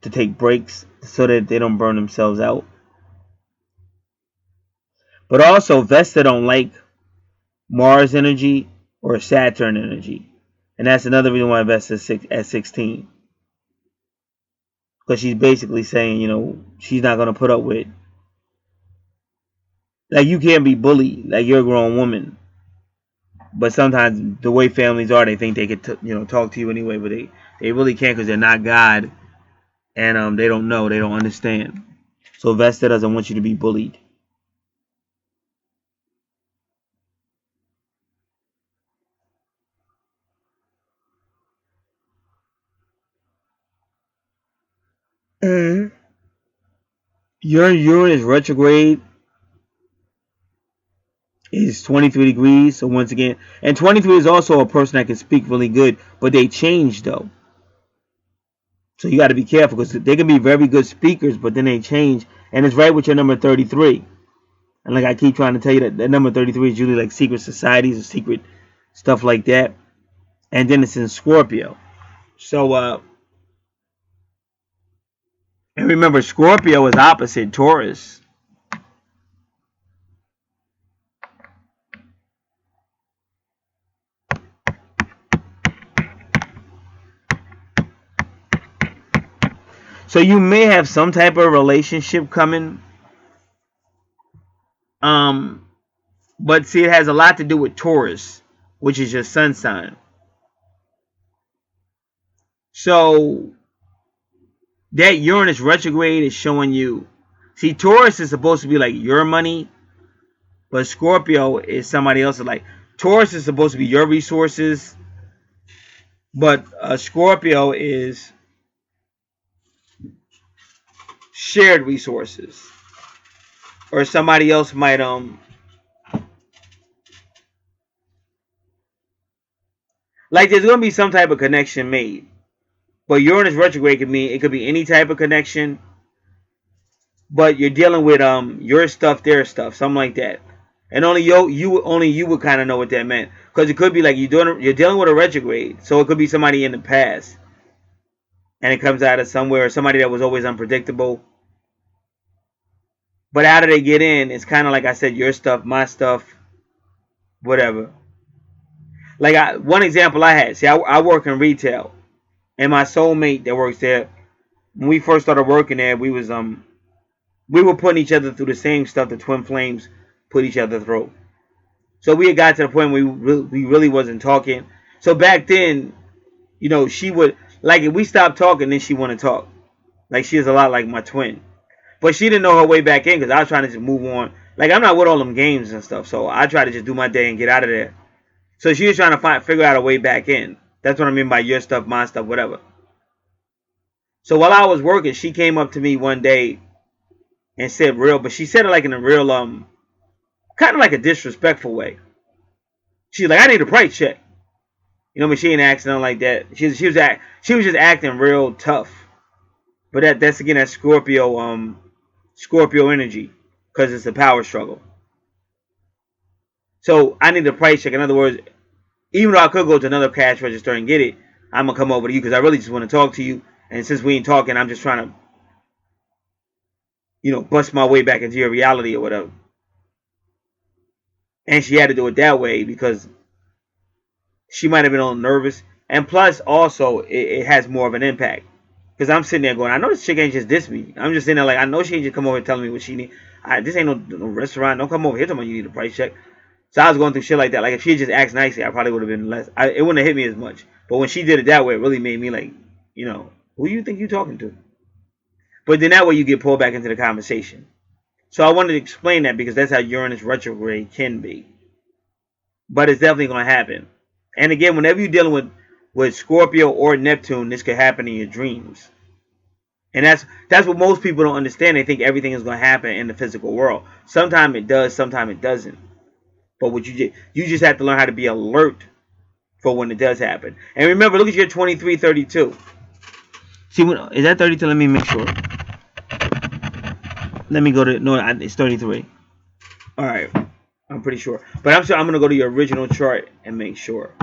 to take breaks so that they don't burn themselves out. But also, Vesta don't like Mars energy or Saturn energy. And that's another reason why Vesta's at 16. Because she's basically saying, she's not going to put up with. Like, you can't be bullied. Like, you're a grown woman. But sometimes the way families are, they think they could, talk to you anyway. But they really can't because they're not God. And they don't know. They don't understand. So Vesta doesn't want you to be bullied. Mm. Your Uranus retrograde is 23 degrees. So once again, and 23 is also a person that can speak really good, but they change though. So you got to be careful because they can be very good speakers, but then they change. And it's right with your number 33. And like I keep trying to tell you, that number 33 is usually like secret societies or secret stuff like that. And then it's in Scorpio. So and remember, Scorpio is opposite Taurus. So you may have some type of relationship coming. But see, it has a lot to do with Taurus, which is your sun sign. So that Uranus retrograde is showing you See, Taurus is supposed to be like your money, but Scorpio is somebody else's. Like Taurus is supposed to be your resources, but Scorpio is shared resources, or somebody else might like there's gonna be some type of connection made. But Uranus retrograde could mean it could be any type of connection, but you're dealing with your stuff, their stuff, something like that. And only you would kind of know what that meant, because it could be like you're dealing with a retrograde, so it could be somebody in the past, and it comes out of somewhere, somebody that was always unpredictable. But how do they get in? It's kind of like I said, your stuff, my stuff, whatever. Like one example I had, see, I work in retail, and my soulmate that works there, when we first started working there, we were putting each other through the same stuff the twin flames put each other through. So we had got to the point where we really wasn't talking. So back then, she would, like, if we stopped talking, then she want to talk. Like, she is a lot like my twin. But she didn't know her way back in, because I was trying to just move on. Like, I'm not with all them games and stuff, so I try to just do my day and get out of there. So she was trying to figure out a way back in. That's what I mean by your stuff, my stuff, whatever. So while I was working, she came up to me one day and said but she said it like in a real, kind of like a disrespectful way. She's like, I need a price check. But she ain't acting like that. She was just acting real tough. But that's again that Scorpio energy, because it's a power struggle. So I need a price check. In other words, even though I could go to another cash register and get it, I'm gonna come over to you because I really just want to talk to you. And since we ain't talking, I'm just trying to, bust my way back into your reality or whatever. And she had to do it that way because she might have been a little nervous. And plus, also, it has more of an impact. Because I'm sitting there going, I know this chick ain't just diss me. I'm just sitting there like, I know she ain't just come over and telling me what she need. This ain't no restaurant. Don't come over here telling me you need a price check. So I was going through shit like that. Like, if she had just asked nicely, I probably would have been less. It wouldn't have hit me as much. But when she did it that way, it really made me like, who you think you talking to? But then that way you get pulled back into the conversation. So I wanted to explain that because that's how Uranus retrograde can be. But it's definitely going to happen. And again, whenever you're dealing with Scorpio or Neptune, this could happen in your dreams. And that's what most people don't understand. They think everything is going to happen in the physical world. Sometimes it does, sometimes it doesn't. But what you just have to learn how to be alert for when it does happen. And remember, look at your 2332. See, is that 32? Let me make sure. Let me go to, no, it's 33. All right, I'm pretty sure. But I'm going to go to your original chart and make sure.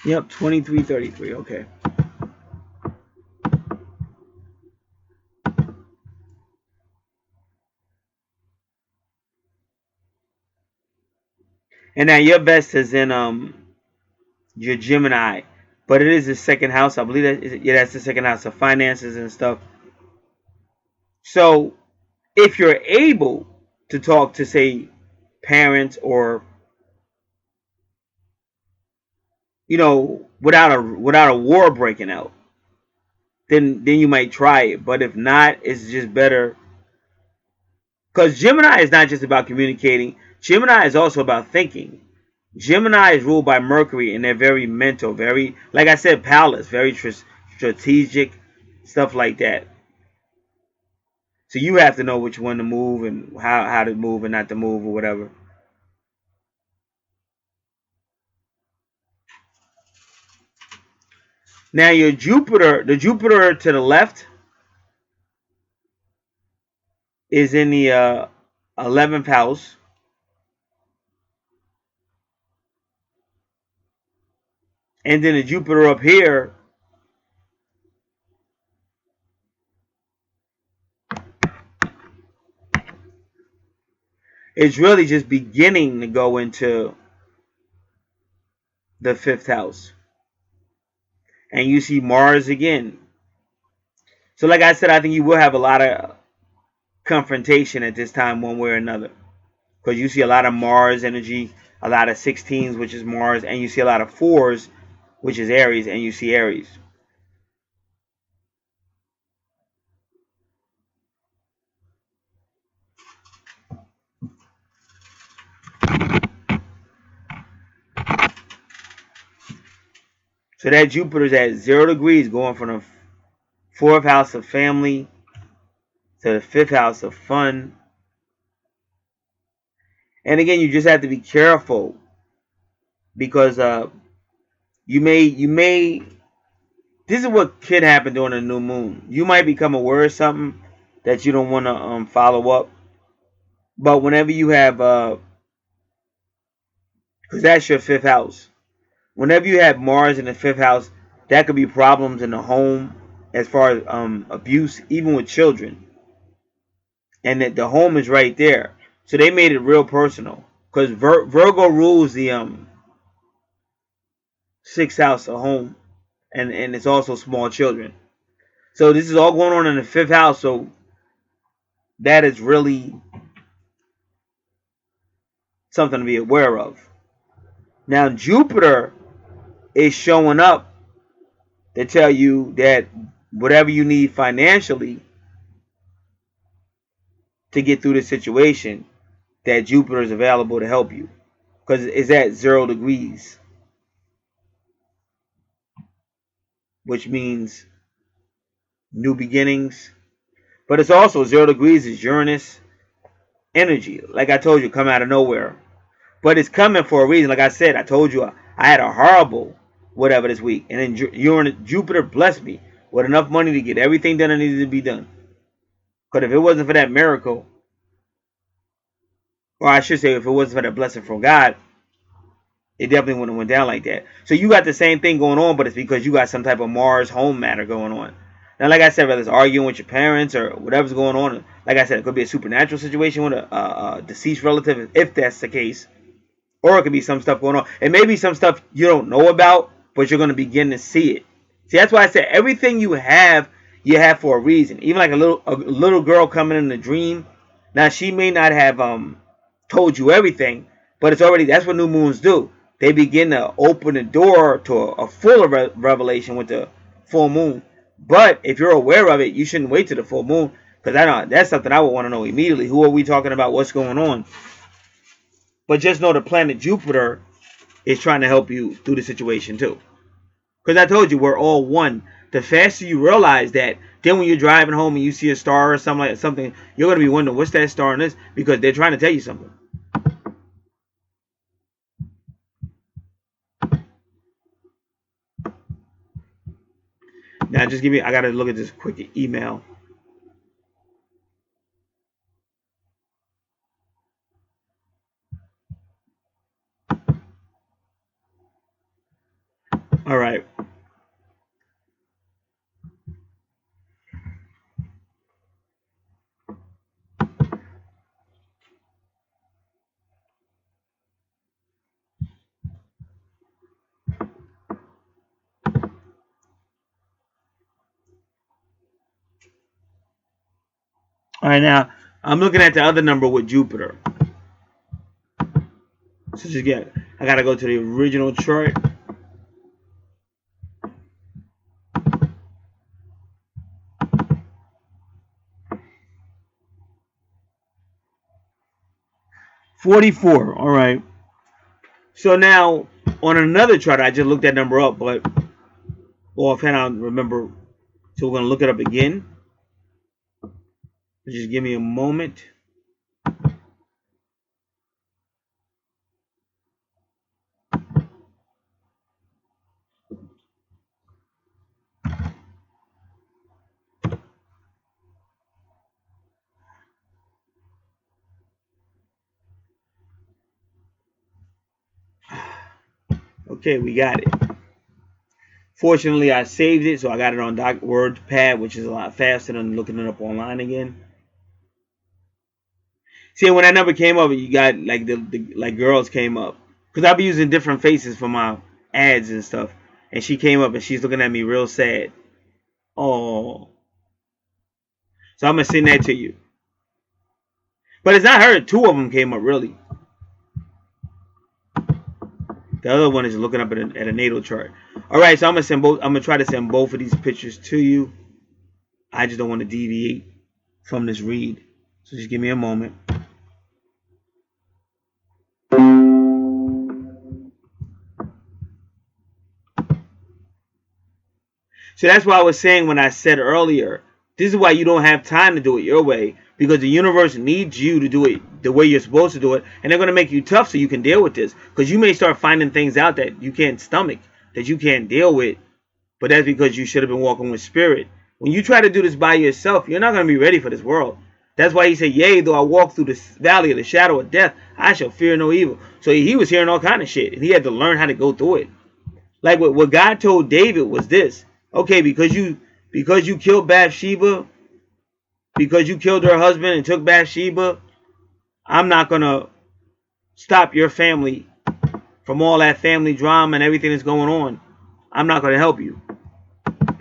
Yep, 2333. Okay. And now your best is in your Gemini, but it is the second house. I believe that's the second house of finances and stuff. So if you're able to talk to, say, parents, or without a war breaking out, then you might try it. But if not, it's just better, because Gemini is not just about communicating. Gemini is also about thinking. Gemini is ruled by Mercury, and they're very mental, very, like I said, palace, very strategic, stuff like that. So you have to know which one to move and how to move and not to move or whatever. Now your Jupiter, the Jupiter to the left, is in the 11th house. And then the Jupiter up here It's really just beginning to go into the 5th house. And you see Mars again. So like I said, I think you will have a lot of confrontation at this time one way or another. Because you see a lot of Mars energy, a lot of 16s, which is Mars, and you see a lot of 4s, which is Aries, and you see Aries. So that Jupiter's at 0 degrees going from the 4th house of family to the 5th house of fun. And again, you just have to be careful because you may this is what could happen during a new moon. You might become aware of something that you don't want to follow up. But whenever you have because that's your 5th house. Whenever you have Mars in the 5th house, that could be problems in the home as far as abuse, even with children. And that the home is right there. So they made it real personal. Because Virgo rules the 6th house of home. And it's also small children. So this is all going on in the 5th house. So that is really something to be aware of. Now Jupiter is showing up to tell you that whatever you need financially to get through the situation, that Jupiter is available to help you. Because it's at 0 degrees, which means new beginnings. But it's also 0 degrees is Uranus energy. Like I told you, come out of nowhere. But it's coming for a reason. Like I said, I told you I had a horrible whatever this week. And then Jupiter blessed me with enough money to get everything done that needed to be done. Because if it wasn't for that miracle, or I should say if it wasn't for that blessing from God, it definitely wouldn't have went down like that. So you got the same thing going on, but it's because you got some type of Mars home matter going on. Now, like I said, whether it's arguing with your parents or whatever's going on, like I said, it could be a supernatural situation with a deceased relative, if that's the case. Or it could be some stuff going on. It may be some stuff you don't know about, but you're going to begin to see it. See, that's why I said everything you have for a reason. Even like a little girl coming in a dream. Now, she may not have told you everything, but it's already, that's what new moons do. They begin to open the door to a fuller revelation with the full moon. But if you're aware of it, you shouldn't wait till the full moon, because I know that's something I would want to know immediately. Who are we talking about? What's going on? But just know the planet Jupiter is trying to help you through the situation too. Because I told you, we're all one. The faster you realize that, then when you're driving home and you see a star or something, you're going to be wondering, what's that star in this? Because they're trying to tell you something. Now, just give me, I got to look at this quick email. All right. All right, now, I'm looking at the other number with Jupiter. So just get, I got to go to the original chart. $44. All right. So now, on another chart, I just looked that number up, but offhand, I don't remember. So we're going to look it up again. Just give me a moment. Okay, we got it. Fortunately, I saved it, so I got it on WordPad, which is a lot faster than looking it up online again. See, when that number came up, you got like the like girls came up because I'll be using different faces for my ads and stuff. And she came up and she's looking at me real sad. Oh, so I'm gonna send that to you. But it's not her. Two of them came up really. The other one is looking up at a natal chart. All right, so I'm gonna send both. I'm gonna try to send both of these pictures to you. I just don't want to deviate from this read. So just give me a moment. So that's why I was saying when I said earlier, this is why you don't have time to do it your way, because the universe needs you to do it the way you're supposed to do it, and they're going to make you tough so you can deal with this, because you may start finding things out that you can't stomach, that you can't deal with, but that's because you should have been walking with spirit. When you try to do this by yourself, you're not going to be ready for this world. That's why he said, yea, though I walk through the valley of the shadow of death, I shall fear no evil. So he was hearing all kind of shit, and he had to learn how to go through it. Like what God told David was this. Okay, because you killed Bathsheba, because you killed her husband and took Bathsheba, I'm not gonna stop your family from all that family drama and everything that's going on. I'm not gonna help you.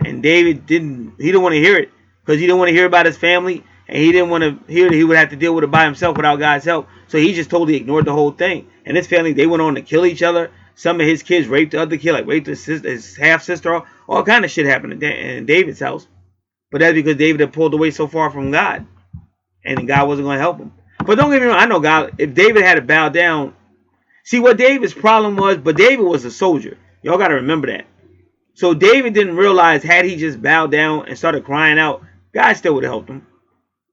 And David didn't want to hear it, because he didn't want to hear about his family, and he didn't want to hear that he would have to deal with it by himself without God's help. So he just totally ignored the whole thing. And his family, they went on to kill each other. Some of his kids raped the other kid, like raped his half sister. All kind of shit happened in David's house. But that's because David had pulled away so far from God, and God wasn't going to help him. But don't get me wrong, I know God. If David had to bow down, see what David's problem was. But David was a soldier. Y'all got to remember that. So David didn't realize, had he just bowed down and started crying out, God still would have helped him.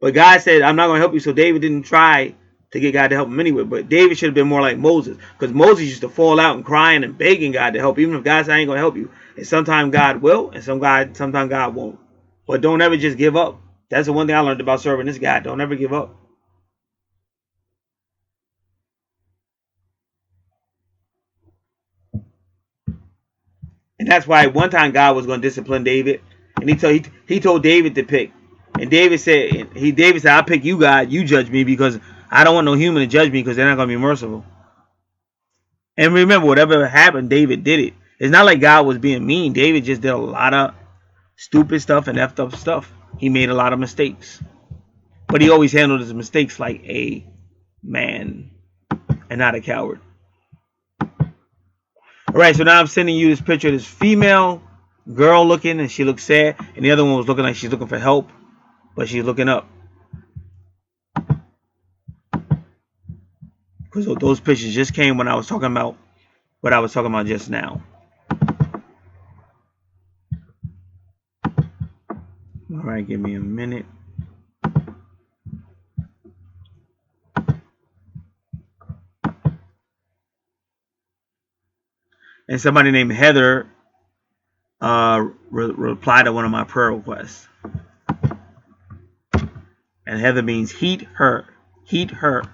But God said, I'm not going to help you. So David didn't try to get God to help him anyway. But David should have been more like Moses, because Moses used to fall out and crying and begging God to help, even if God said, I ain't going to help you. And sometimes God will, and sometimes God won't. But don't ever just give up. That's the one thing I learned about serving this God. Don't ever give up. And that's why one time God was going to discipline David, and he told David to pick. And David said, I'll pick you, God. You judge me, because I don't want no human to judge me, because they're not going to be merciful. And remember, whatever happened, David did it. It's not like God was being mean. David just did a lot of stupid stuff and effed up stuff. He made a lot of mistakes. But he always handled his mistakes like a man and not a coward. Alright, so now I'm sending you this picture of this female girl looking, and she looks sad. And the other one was looking like she's looking for help, but she's looking up. Because those pictures just came when I was talking about what I was talking about just now. Alright, give me a minute. And somebody named Heather replied to one of my prayer requests. And Heather means heat her. Heat her.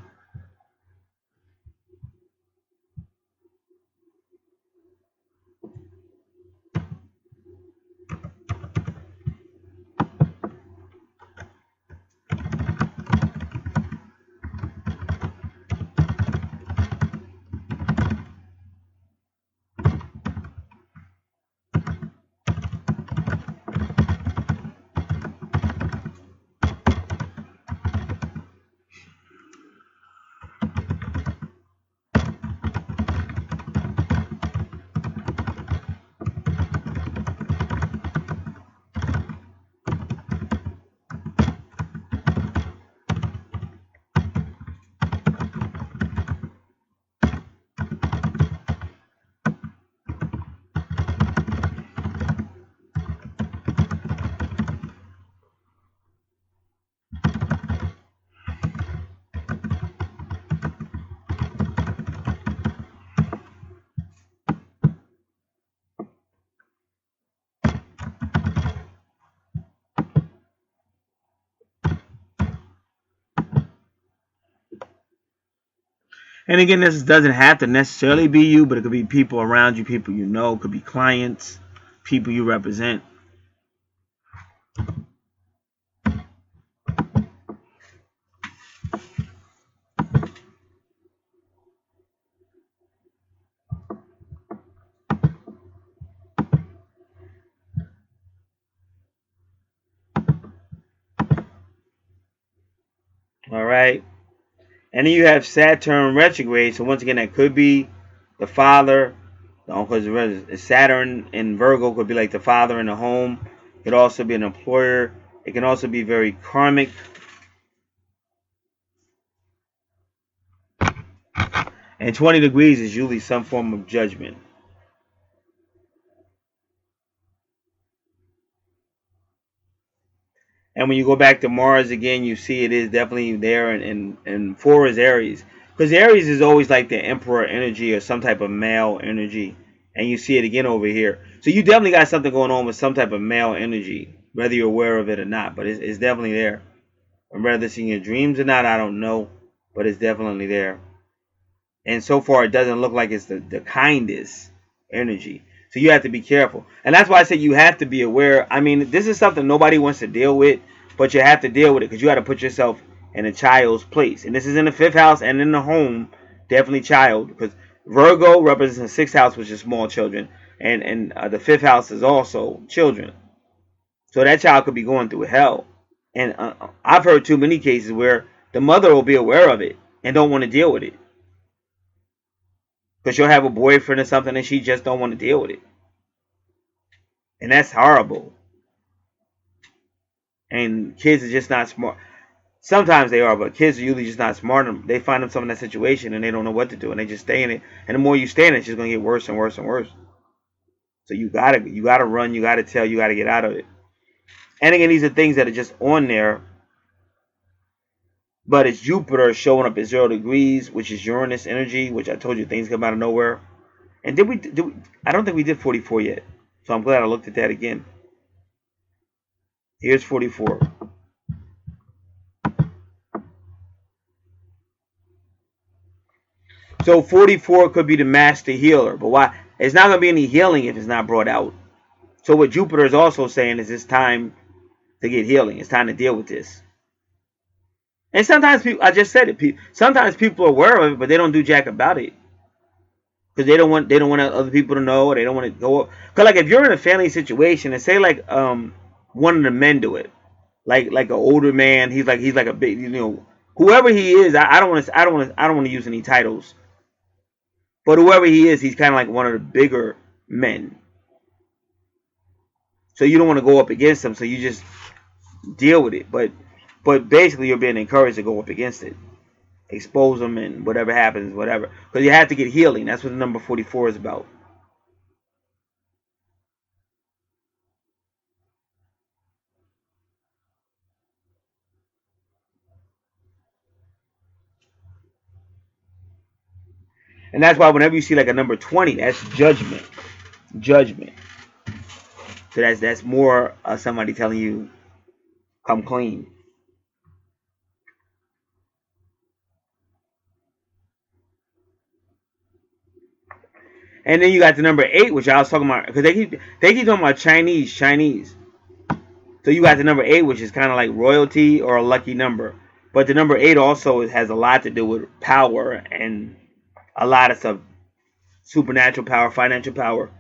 And again, this doesn't have to necessarily be you, but it could be people around you, people you know, it could be clients, people you represent. right? And then you have Saturn retrograde. So once again, that could be the father. Because Saturn in Virgo could be like the father in the home. It could also be an employer. It can also be very karmic. And 20 degrees is usually some form of judgment. And when you go back to Mars again, you see it is definitely there. And 4 is Aries. Because Aries is always like the emperor energy or some type of male energy. And you see it again over here. So you definitely got something going on with some type of male energy, whether you're aware of it or not. But it's definitely there. And whether it's in your dreams or not, I don't know. But it's definitely there. And so far, it doesn't look like it's the kindest energy. So you have to be careful. And that's why I said you have to be aware. I mean, this is something nobody wants to deal with, but you have to deal with it because you got to put yourself in a child's place. And this is in the 5th house and in the home, definitely child, because Virgo represents the 6th house, which is small children, and the 5th house is also children. So that child could be going through hell. And I've heard too many cases where the mother will be aware of it and don't want to deal with it because she'll have a boyfriend or something and she just don't want to deal with it, and that's horrible. And kids are just not smart. Sometimes they are, but kids are usually just not smart. They find themselves in that situation and they don't know what to do, and they just stay in it. And the more you stay in it, it's just gonna get worse and worse and worse. So you gotta run, you gotta tell, you gotta get out of it. And again, these are things that are just on there. But it's Jupiter showing up at 0 degrees, which is Uranus energy, which I told you things come out of nowhere. And did we? I don't think we did 44 yet. So I'm glad I looked at that again. Here's 44. So 44 could be the master healer, but why? It's not going to be any healing if it's not brought out. So what Jupiter is also saying is it's time to get healing. It's time to deal with this. And sometimes people, I just said it. Sometimes people are aware of it, but they don't do jack about it because they don't want other people to know, or they don't want to go up. Because like if you're in a family situation and say like one of the men do it, like an older man, he's like a big, whoever he is. I don't want to use any titles. But whoever he is, he's kind of like one of the bigger men. So you don't want to go up against him. So you just deal with it. But basically, you're being encouraged to go up against it, expose them, and whatever happens, whatever. Because you have to get healing. That's what the number 44 is about. And that's why whenever you see like a number 20, that's judgment. Judgment. So that's more somebody telling you come clean. And then you got the number 8, which I was talking about, because they keep talking about Chinese. So you got the number 8, which is kind of like royalty or a lucky number. But the number 8 also has a lot to do with power and a lot of stuff, supernatural power, financial power.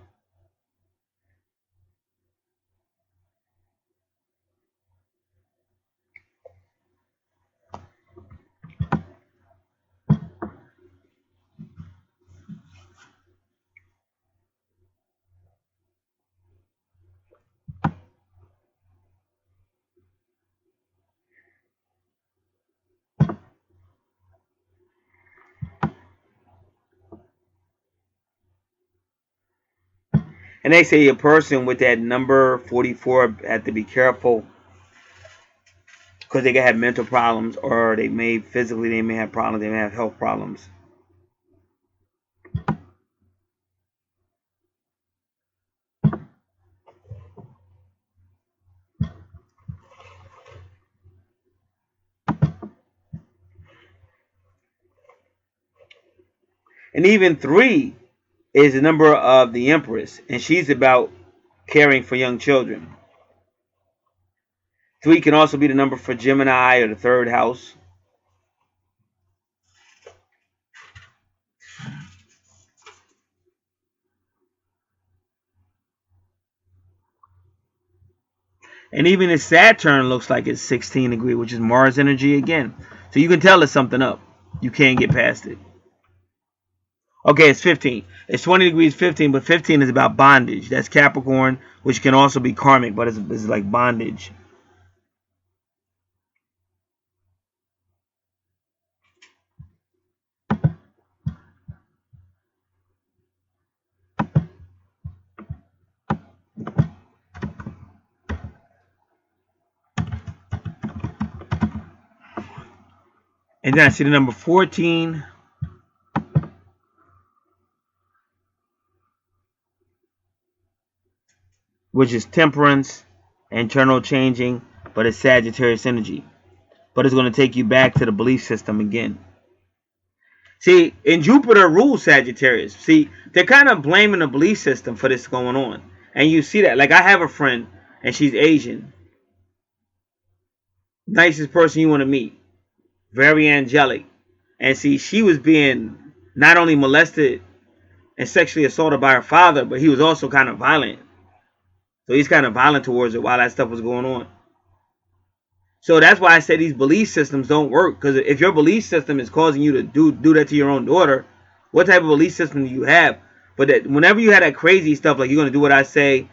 And they say a person with that number 44 have to be careful because they can have mental problems, or they may have problems, they may have health problems. And even 3 is the number of the Empress, and she's about caring for young children. 3 can also be the number for Gemini or the 3rd house. And even his Saturn looks like it's 16 degree, which is Mars energy again. So you can tell there's something up. You can't get past it. Okay, it's 15. It's 20 degrees 15, but 15 is about bondage. That's Capricorn, which can also be karmic, but it's like bondage. And then I see the number 14, which is temperance, internal changing, but it's Sagittarius energy. But it's going to take you back to the belief system again. See, in Jupiter rules Sagittarius. See, they're kind of blaming the belief system for this going on. And you see that. Like, I have a friend, and she's Asian. Nicest person you want to meet. Very angelic. And see, she was being not only molested and sexually assaulted by her father, but he was also kind of violent. So he's kind of violent towards her while that stuff was going on. So that's why I said these belief systems don't work. Because if your belief system is causing you to do that to your own daughter, what type of belief system do you have? But that whenever you have that crazy stuff, like you're going to do what I say,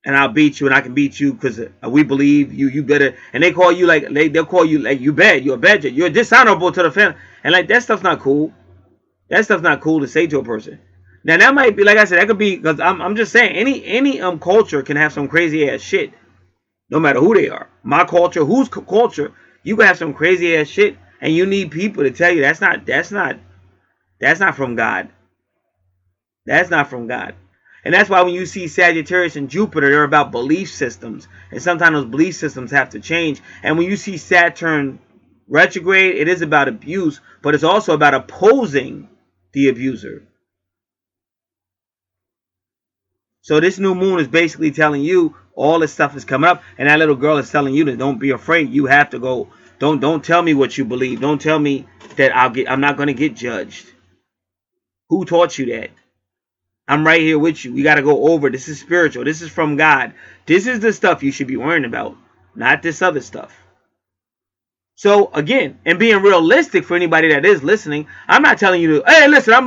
and I'll beat you, and I can beat you because we believe you better. And they call you like, they'll call you like you bad. You're a bad. You're dishonorable to the family. And like that stuff's not cool. That stuff's not cool to say to a person. Now that might be, like I said, that could be, because I'm just saying any culture can have some crazy ass shit. No matter who they are. My culture, whose culture, you can have some crazy ass shit, and you need people to tell you that's not from God. That's not from God. And that's why when you see Sagittarius and Jupiter, they're about belief systems. And sometimes those belief systems have to change. And when you see Saturn retrograde, it is about abuse, but it's also about opposing the abuser. So this new moon is basically telling you all this stuff is coming up, and that little girl is telling you that don't be afraid. You have to go. Don't tell me what you believe. Don't tell me that I'm not going to get judged. Who taught you that? I'm right here with you. We got to go over. This is spiritual. This is from God. This is the stuff you should be worrying about, not this other stuff. So again, and being realistic for anybody that is listening, I'm not telling you to, hey, listen, I'm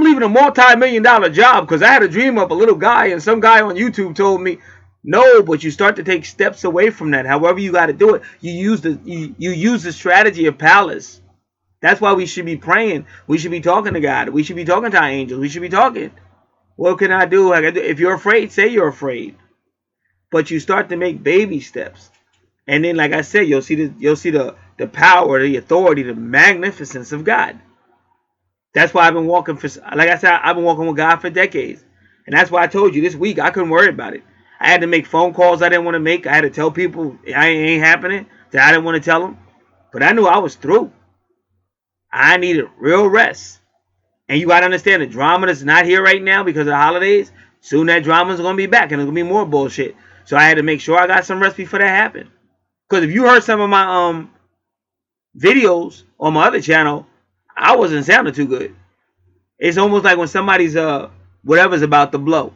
leaving a multi-million-dollar job because I had a dream of a little guy and some guy on YouTube told me. No, but you start to take steps away from that. However you got to do it, you use the strategy of Palace. That's why we should be praying. We should be talking to God. We should be talking to our angels. We should be talking. What can I do? If you're afraid, say you're afraid. But you start to make baby steps. And then, like I said, you'll see the power, the authority, the magnificence of God. That's why I've been walking like I said, I've been walking with God for decades. And that's why I told you this week I couldn't worry about it. I had to make phone calls I didn't want to make. I had to tell people I ain't happening, that I didn't want to tell them. But I knew I was through. I needed real rest. And you got to understand the drama that's not here right now because of the holidays. Soon that drama's going to be back and there's going to be more bullshit. So I had to make sure I got some rest before that happened. Because if you heard some of my videos on my other channel, I wasn't sounding too good. It's almost like when somebody's whatever's about to blow.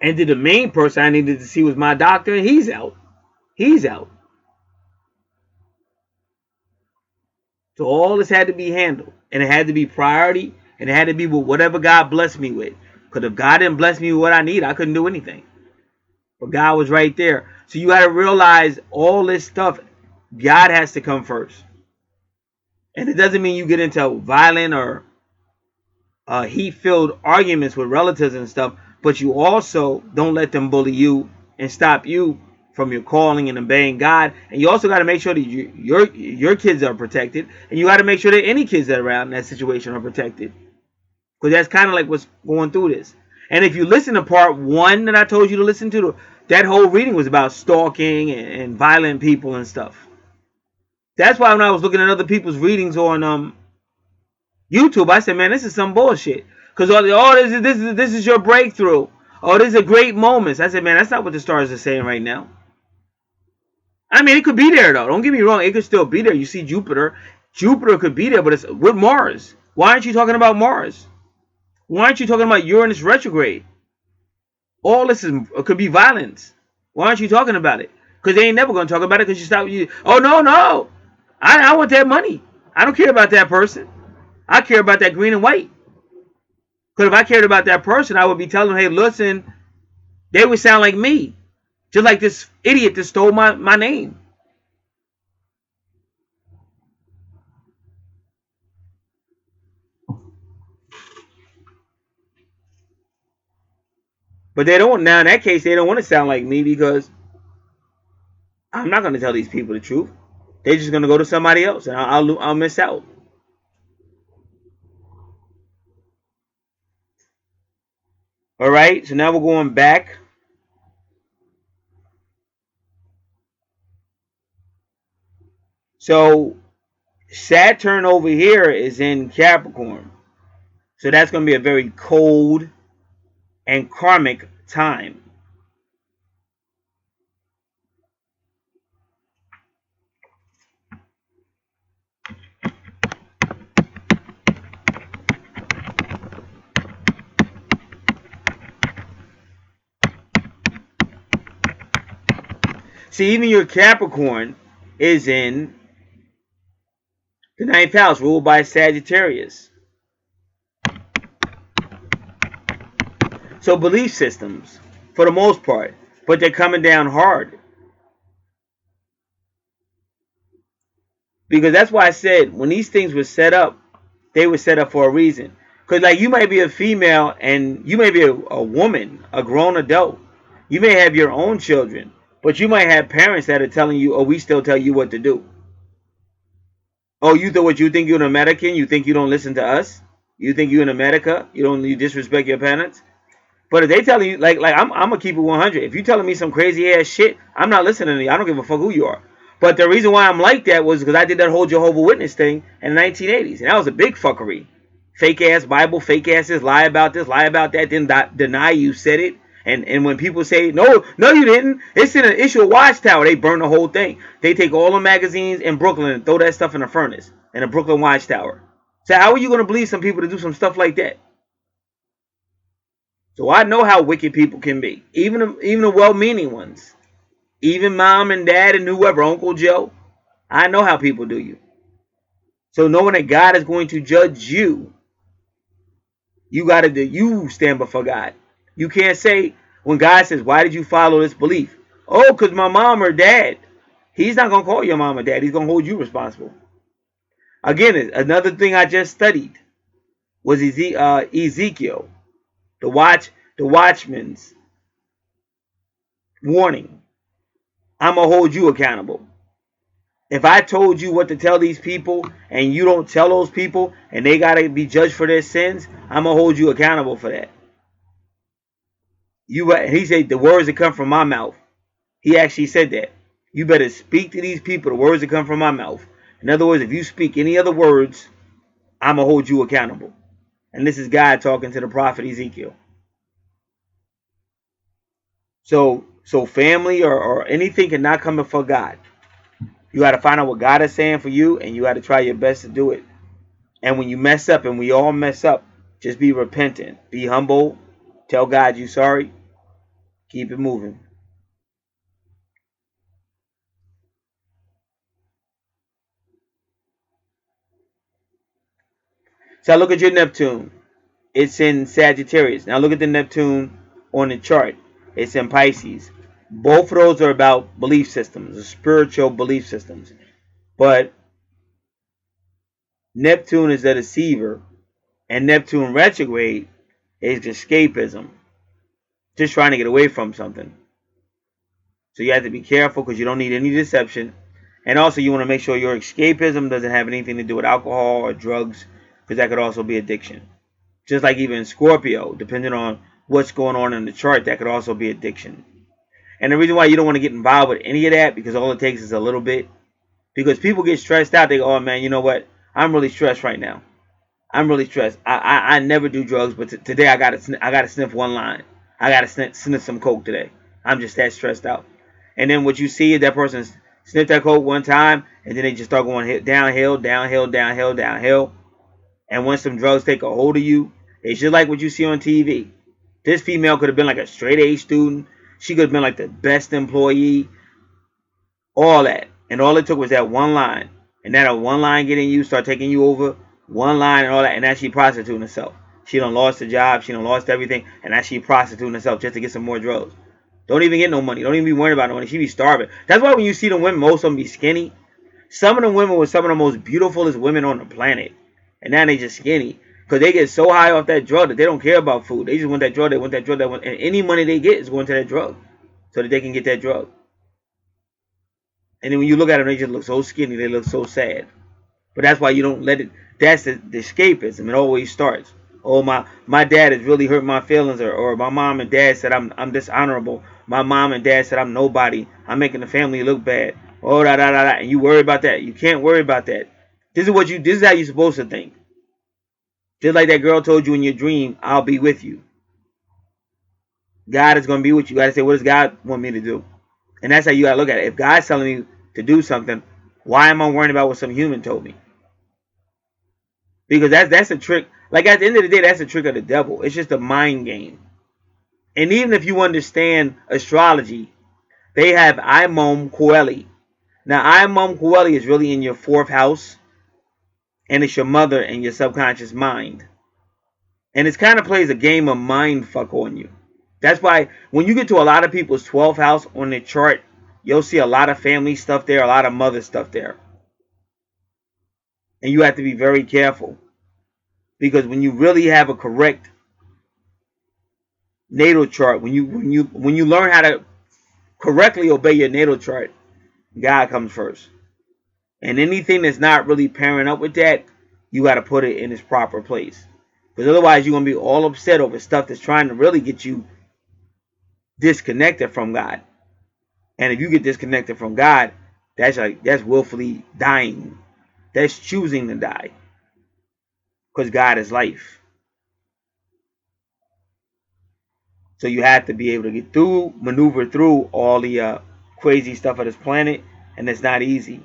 And then the main person I needed to see was my doctor, and he's out. He's out. So all this had to be handled. And it had to be priority. And it had to be with whatever God blessed me with. Because if God didn't bless me with what I need, I couldn't do anything. But God was right there. So you got to realize all this stuff, God has to come first. And it doesn't mean you get into violent or heat-filled arguments with relatives and stuff. But you also don't let them bully you and stop you from your calling and obeying God. And you also got to make sure that your kids are protected. And you got to make sure that any kids that are around in that situation are protected. Because that's kind of like what's going through this. And if you listen to part 1 that I told you to listen to, that whole reading was about stalking and violent people and stuff. That's why when I was looking at other people's readings on YouTube, I said, man, this is some bullshit. Because this is your breakthrough. Oh, this is a great moment. I said, man, that's not what the stars are saying right now. I mean, it could be there, though. Don't get me wrong. It could still be there. You see Jupiter. Jupiter could be there, but it's with Mars. Why aren't you talking about Mars? Why aren't you talking about Uranus retrograde? All this could be violence. Why aren't you talking about it? Because they ain't never going to talk about it because you stop. Oh, no. I want that money. I don't care about that person. I care about that green and white. Because if I cared about that person, I would be telling them, hey, listen, they would sound like me. Just like this idiot that stole my name. But they don't. Now, in that case, they don't want to sound like me because I'm not going to tell these people the truth. They're just going to go to somebody else, and I'll miss out. All right, so now we're going back. So Saturn over here is in Capricorn. So that's going to be a very cold and karmic time. See, even your Capricorn is in the ninth house, ruled by Sagittarius. So belief systems, for the most part, but they're coming down hard. Because that's why I said when these things were set up, they were set up for a reason. Because like you might be a female and you may be a woman, a grown adult. You may have your own children, but you might have parents that are telling you, "Oh, we still tell you what to do." Oh, you thought what you think you're an American? You think you don't listen to us? You think you're in America? You disrespect your parents? But if they telling you like I'm gonna keep it 100. If you telling me some crazy ass shit, I'm not listening to you. I don't give a fuck who you are. But the reason why I'm like that was because I did that whole Jehovah Witness thing in the 1980s, and that was a big fuckery. Fake ass Bible, fake asses, lie about this, lie about that, then deny you said it. And when people say no you didn't, it's in an issue of Watchtower. They burn the whole thing. They take all the magazines in Brooklyn and throw that stuff in the furnace in the Brooklyn Watchtower. So how are you gonna believe some people to do some stuff like that? So I know how wicked people can be, even the well-meaning ones, even mom and dad and whoever, Uncle Joe. I know how people do you. So knowing that God is going to judge you, you stand before God. You can't say when God says, "Why did you follow this belief?" Oh, because my mom or dad. He's not gonna call your mom or dad. He's gonna hold you responsible. Again, another thing I just studied was Ezekiel, the watchman's warning. I'm gonna hold you accountable. If I told you what to tell these people and you don't tell those people and they gotta be judged for their sins, I'm gonna hold you accountable for that. He said the words that come from my mouth. He actually said that. You better speak to these people the words that come from my mouth. In other words, if you speak any other words, I'm gonna hold you accountable. And this is God talking to the prophet Ezekiel. So family or anything cannot come before God. You got to find out what God is saying for you, and you got to try your best to do it. And when you mess up, and we all mess up, just be repentant, be humble, tell God you sorry, keep it moving. So look at your Neptune. It's in Sagittarius. Now look at the Neptune on the chart. It's in Pisces. Both of those are about belief systems, spiritual belief systems. But Neptune is a deceiver, and Neptune retrograde is escapism, just trying to get away from something. So you have to be careful because you don't need any deception. And also you want to make sure your escapism doesn't have anything to do with alcohol or drugs, because that could also be addiction. Just like even Scorpio, depending on what's going on in the chart, that could also be addiction. And the reason why you don't want to get involved with any of that, because all it takes is a little bit. Because people get stressed out. They go, oh man, you know what? I'm really stressed right now. I'm really stressed. I never do drugs, but today I gotta sniff one line. I gotta sniff some coke today. I'm just that stressed out. And then what you see is that person sniff that coke one time, and then they just start going downhill, downhill, downhill, downhill. And once some drugs take a hold of you, it's just like what you see on TV. This female could have been like a straight A student. She could have been like the best employee. All that. And all it took was that one line. And that one line getting you, start taking you over, one line and all that, and now she prostituting herself. She done lost the job, she done lost everything, and now she prostituting herself just to get some more drugs. Don't even get no money. Don't even be worried about no money. She be starving. That's why when you see the women, most of them be skinny. Some of the women were some of the most beautifulest women on the planet. And now they just skinny. Because they get so high off that drug that they don't care about food. They just want that drug, they want that drug, and any money they get is going to that drug. So that they can get that drug. And then when you look at them, they just look so skinny. They look so sad. But that's why you don't let it. That's the escapism. It always starts. Oh, my dad has really hurt my feelings, or my mom and dad said I'm dishonorable. My mom and dad said I'm nobody. I'm making the family look bad. Oh, da da da da. And you worry about that. You can't worry about that. This is how you're supposed to think. Just like that girl told you in your dream, I'll be with you. God is going to be with you. You got to say, what does God want me to do? And that's how you got to look at it. If God's telling me to do something, why am I worrying about what some human told me? Because that's a trick. Like at the end of the day, that's a trick of the devil. It's just a mind game. And even if you understand astrology, they have Imam Coeli. Now, Imam Coeli is really in your fourth house, and it's your mother and your subconscious mind. And it kind of plays a game of mind fuck on you. That's why when you get to a lot of people's 12th house on the chart, you'll see a lot of family stuff there, a lot of mother stuff there. And you have to be very careful. Because when you really have a correct natal chart, when you learn how to correctly obey your natal chart, God comes first. And anything that's not really pairing up with that, you got to put it in its proper place. Because otherwise, you're going to be all upset over stuff that's trying to really get you disconnected from God. And if you get disconnected from God, that's willfully dying. That's choosing to die. Because God is life. So you have to be able to get through, maneuver through all the crazy stuff of this planet, and it's not easy.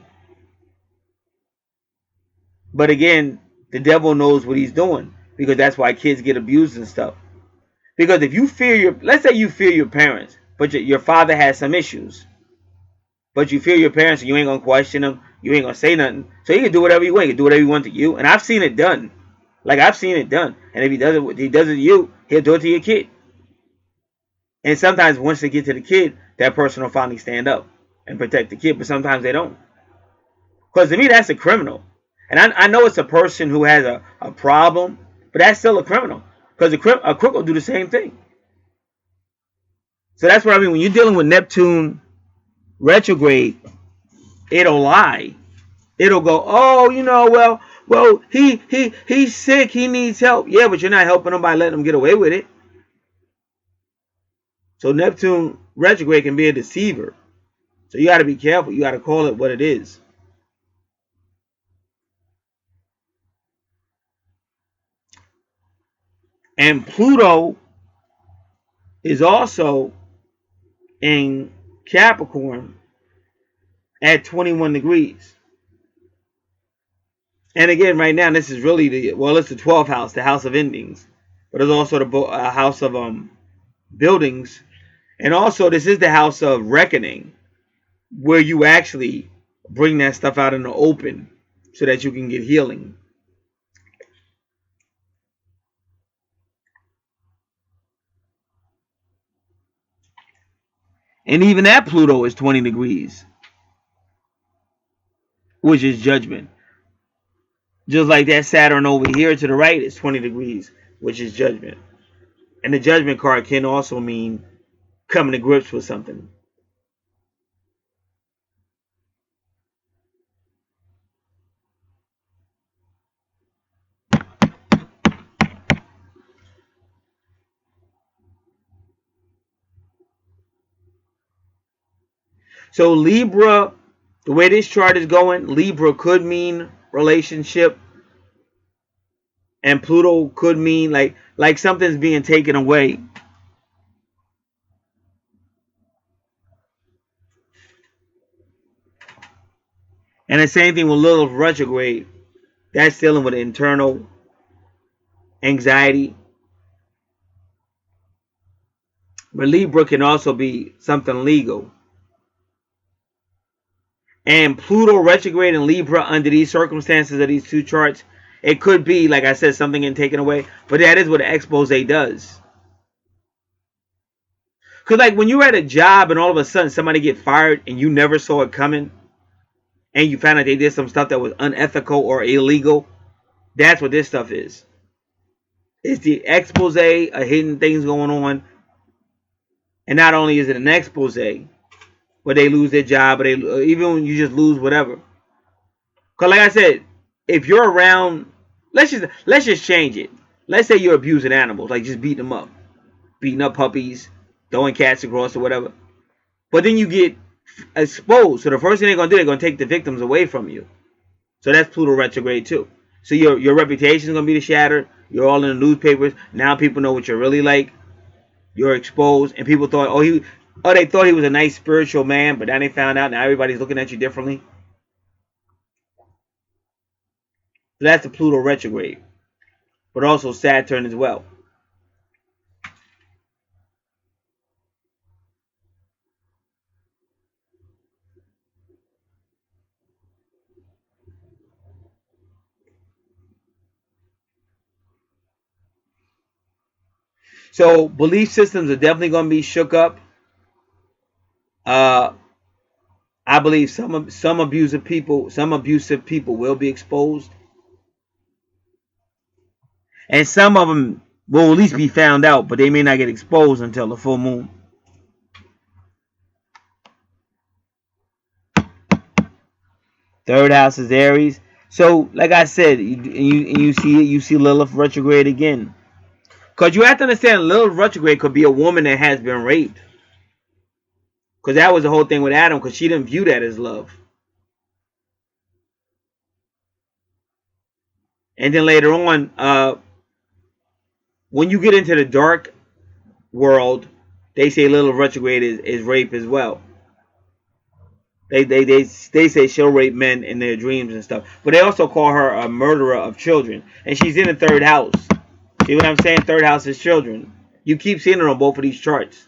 But again, the devil knows what he's doing, because that's why kids get abused and stuff. Because if you fear let's say you fear your parents, but your father has some issues, but you fear your parents and you ain't gonna question them, you ain't gonna say nothing, so he can do whatever you want, he can do whatever you want to you. And I've seen it done. Like I've seen it done. And if he does it to you, he'll do it to your kid. And sometimes once they get to the kid, that person will finally stand up and protect the kid, but sometimes they don't. Because to me, that's a criminal. And I know it's a person who has a problem, but that's still a criminal. Because a crook will do the same thing. So that's what I mean. When you're dealing with Neptune retrograde, it'll lie. It'll go, oh, well, he's sick. He needs help. Yeah, but you're not helping him by letting him get away with it. So Neptune retrograde can be a deceiver. So you got to be careful. You got to call it what it is. And Pluto is also in Capricorn at 21 degrees. And again, right now, this is really it's the 12th house, the house of endings. But it's also the house of buildings. And also, this is the house of reckoning, where you actually bring that stuff out in the open so that you can get healing. And even that Pluto is 20 degrees, which is judgment. Just like that Saturn over here to the right is 20 degrees, which is judgment. And the judgment card can also mean coming to grips with something. So Libra, the way this chart is going, Libra could mean relationship, and Pluto could mean like something's being taken away. And the same thing with Lilith retrograde. That's dealing with internal anxiety. But Libra can also be something legal. And Pluto retrograde in Libra under these circumstances of these two charts, it could be, like I said, something getting taken away. But that is what an expose does. Because like when you're at a job and all of a sudden somebody get fired and you never saw it coming, and you found out they did some stuff that was unethical or illegal, that's what this stuff is. It's the expose of hidden things going on. And not only is it an expose, but they lose their job, or they even when you just lose whatever. Because like I said, if you're around, let's just change it. Let's say you're abusing animals, like just beating them up, beating up puppies, throwing cats across or whatever. But then you get exposed. So the first thing they're gonna do, they're gonna take the victims away from you. So that's Pluto retrograde too. So your reputation is gonna be shattered. You're all in the newspapers. Now people know what you're really like. You're exposed, and people thought, they thought he was a nice spiritual man, but then they found out. Now everybody's looking at you differently. So that's the Pluto retrograde, but also Saturn as well. So belief systems are definitely going to be shook up. I believe some abusive people will be exposed, and some of them will at least be found out, but they may not get exposed until the full moon. Third house is Aries. So, like I said, you see Lilith retrograde again. Because you have to understand, Lilith retrograde could be a woman that has been raped. Because that was the whole thing with Adam, because she didn't view that as love. And then later on, when you get into the dark world, they say Lilith retrograde is rape as well. They say she'll rape men in their dreams and stuff. But they also call her a murderer of children. And she's in the third house. See what I'm saying? Third house is children. You keep seeing it on both of these charts.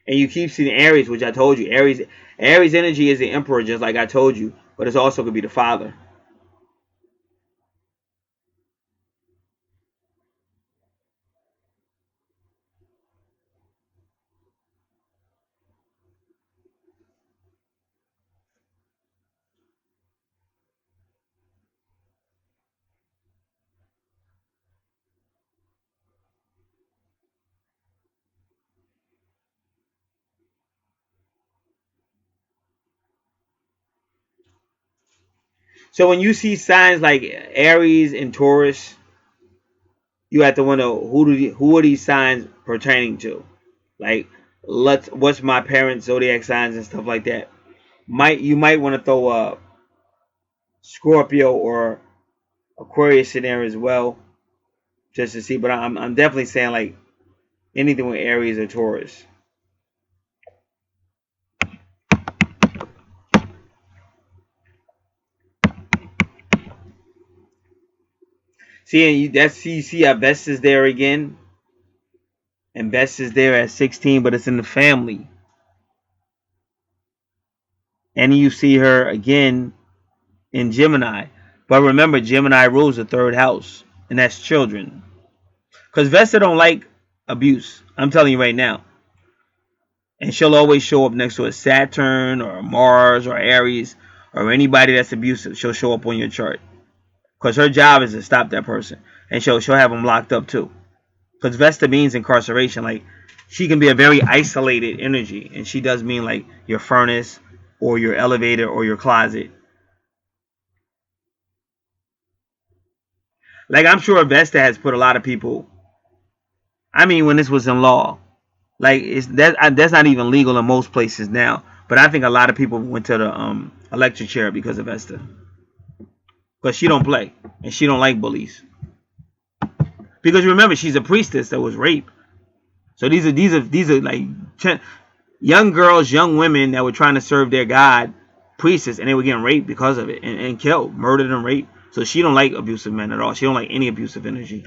And you keep seeing Aries, which I told you. Aries energy is the emperor, just like I told you. But it's also going to be the father. So when you see signs like Aries and Taurus, you have to wonder who are these signs pertaining to? Like, what's my parents' zodiac signs and stuff like that. You might want to throw a Scorpio or Aquarius in there as well, just to see. But I'm definitely saying like anything with Aries or Taurus. See, and you see how Vesta is there again, and Vesta is there at 16, but it's in the family. And you see her again in Gemini, but remember Gemini rules the third house, and that's children. Because Vesta don't like abuse. I'm telling you right now. And she'll always show up next to a Saturn or a Mars or Aries or anybody that's abusive. She'll show up on your chart. Because her job is to stop that person. And she'll have them locked up too. Because Vesta means incarceration. Like, she can be a very isolated energy. And she does mean like your furnace or your elevator or your closet. Like, I'm sure Vesta has put a lot of people. I mean, when this was in law. Like, that's not even legal in most places now. But I think a lot of people went to the electric chair because of Esther. Because she don't play. And she don't like bullies. Because remember, she's a priestess that was raped. So these are like young girls, young women that were trying to serve their god, priestess, and they were getting raped because of it and killed, murdered and raped. So she don't like abusive men at all. She don't like any abusive energy.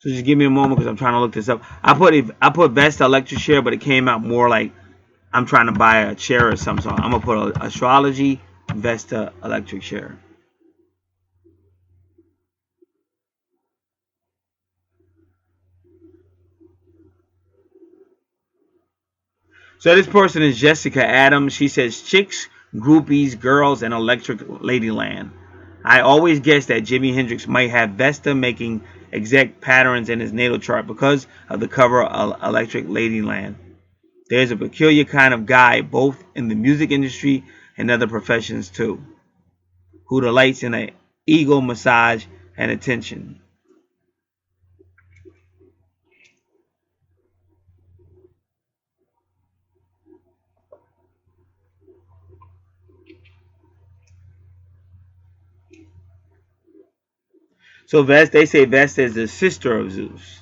So just give me a moment because I'm trying to look this up. I put Vesta electric chair, but it came out more like I'm trying to buy a chair or something. So I'm gonna put astrology Vesta electric chair. So this person is Jessica Adams. She says chicks, groupies, girls, and electric ladyland. I always guessed that Jimi Hendrix might have Vesta making exact patterns in his natal chart because of the cover of Electric Ladyland. There's a peculiar kind of guy, both in the music industry and other professions too, who delights in a ego massage and attention. So they say Vesta is the sister of Zeus.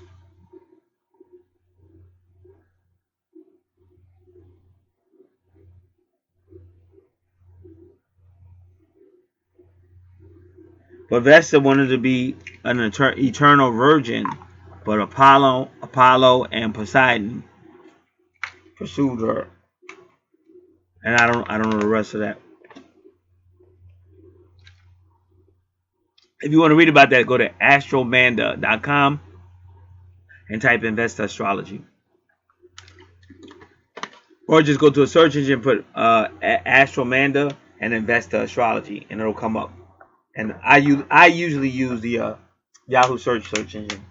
But Vesta wanted to be an eternal virgin, but Apollo and Poseidon pursued her, and I don't know the rest of that. If you want to read about that, go to astromanda.com and type in Vesta astrology, or just go to a search engine, put Astromanda and then Vesta astrology, and it'll come up. And I usually use the Yahoo search engine.